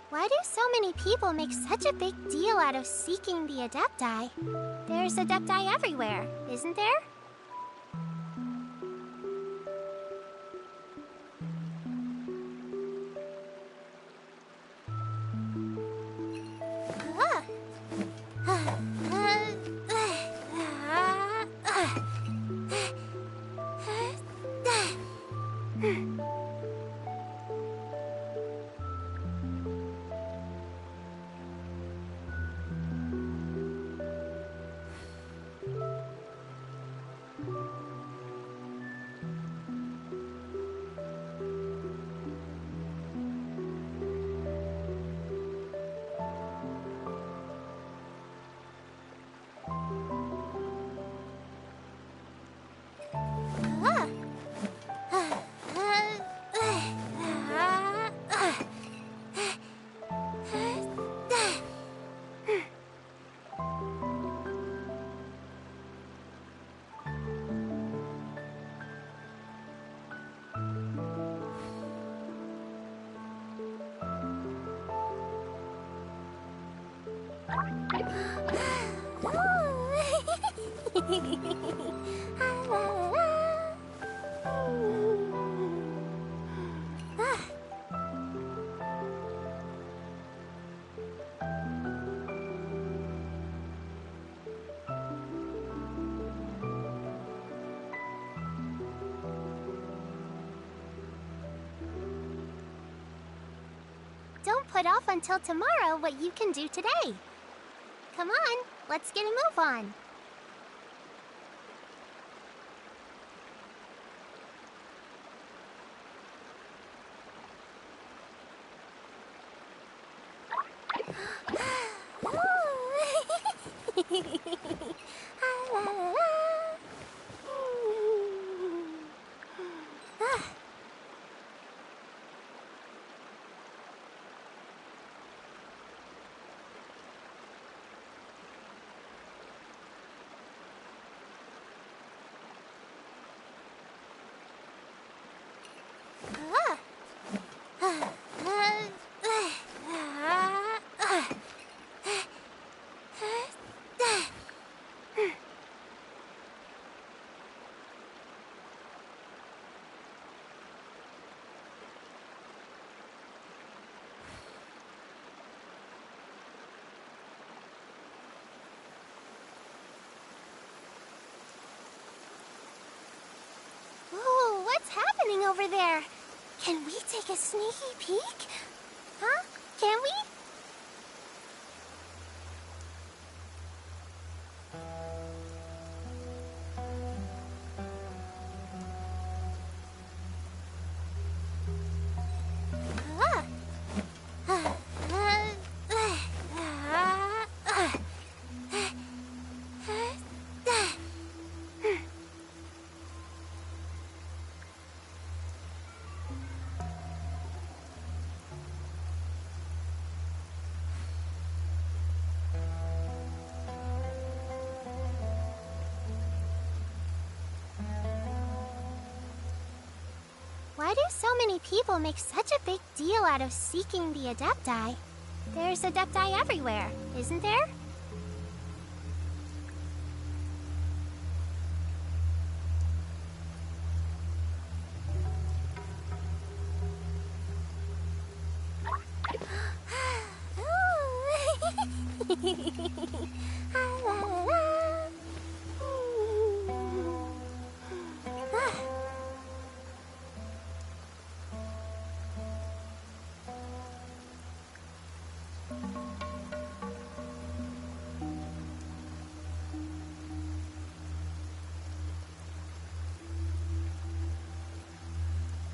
Why do so many people make such a big deal out of seeking the Adepti? There's Adepti everywhere, isn't there? Don't put off until tomorrow what you can do today. Come on, let's get a move on. Ooh, what's happening over there? Can we take a sneaky peek? Huh? Can we? Why do so many people make such a big deal out of seeking the Adepti? There's Adepti everywhere, isn't there?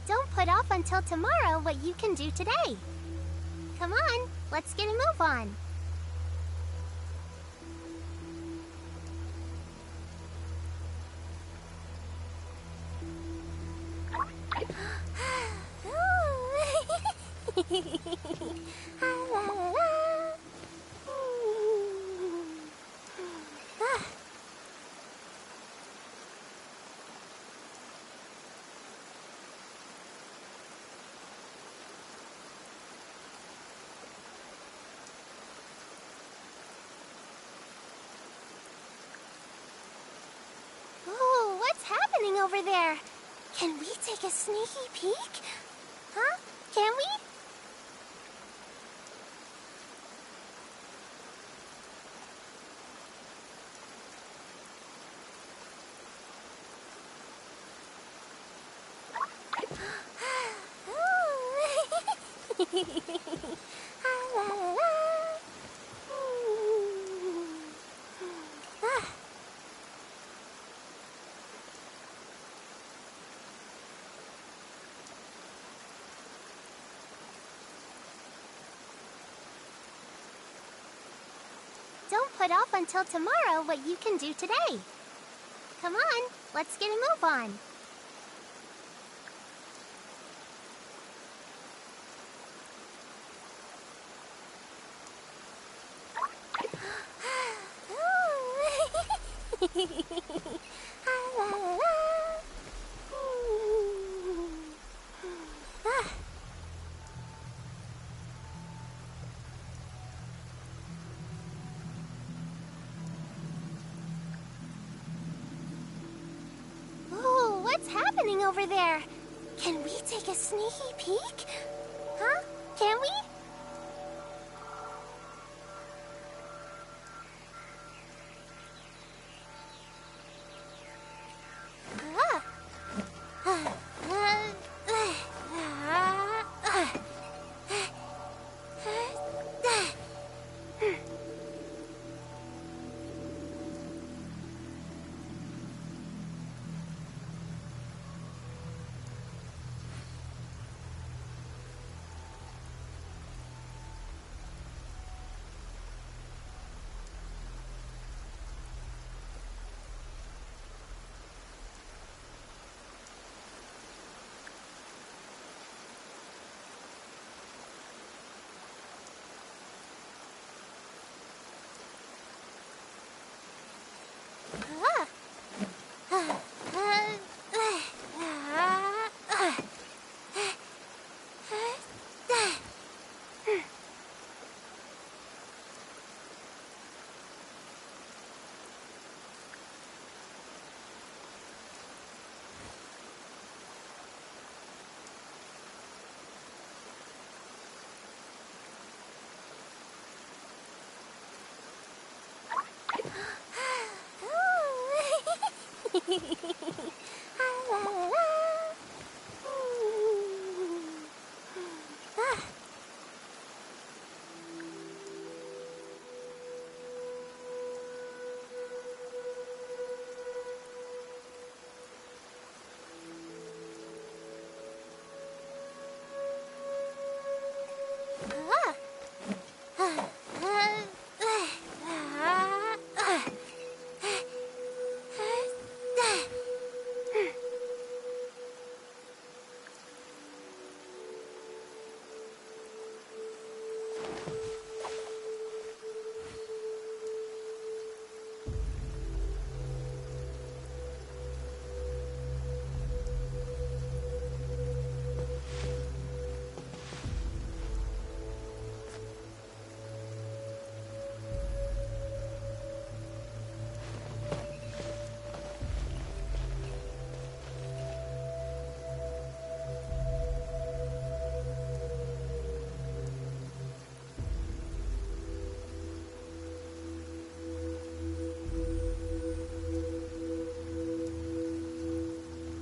Don't put off until tomorrow what you can do today. Come on, let's get a move on. Ooh, what's happening over there? Can we take a sneaky peek? Huh? Can we? Don't put off until tomorrow what you can do today. Come on, let's get a move on. happening over there? Can we take a sneaky peek? Huh? Can we?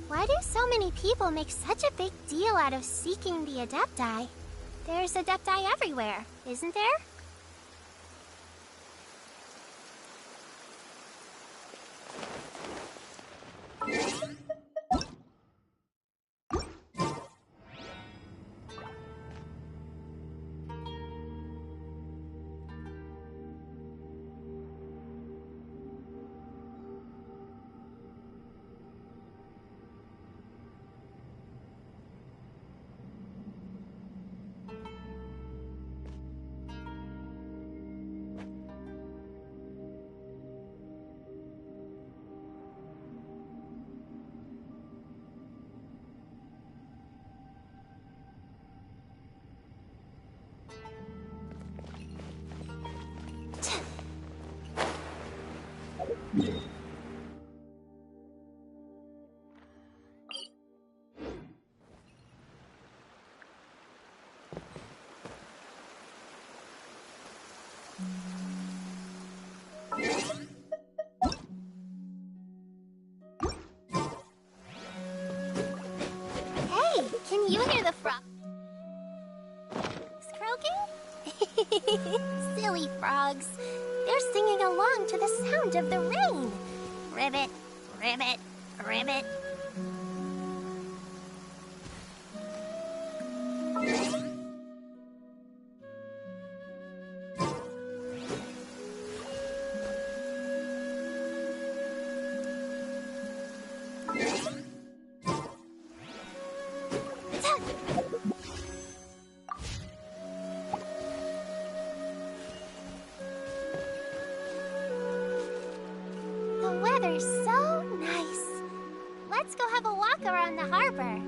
Why do so many people make such a big deal out of seeking the Adepti? There's Adepti everywhere, isn't there? Hey, can you hear the frog croaking? Silly frogs. They're singing along to the sound of the rain. Ribbit, ribbit, ribbit. The weather's so nice. Let's go have a walk around the harbor.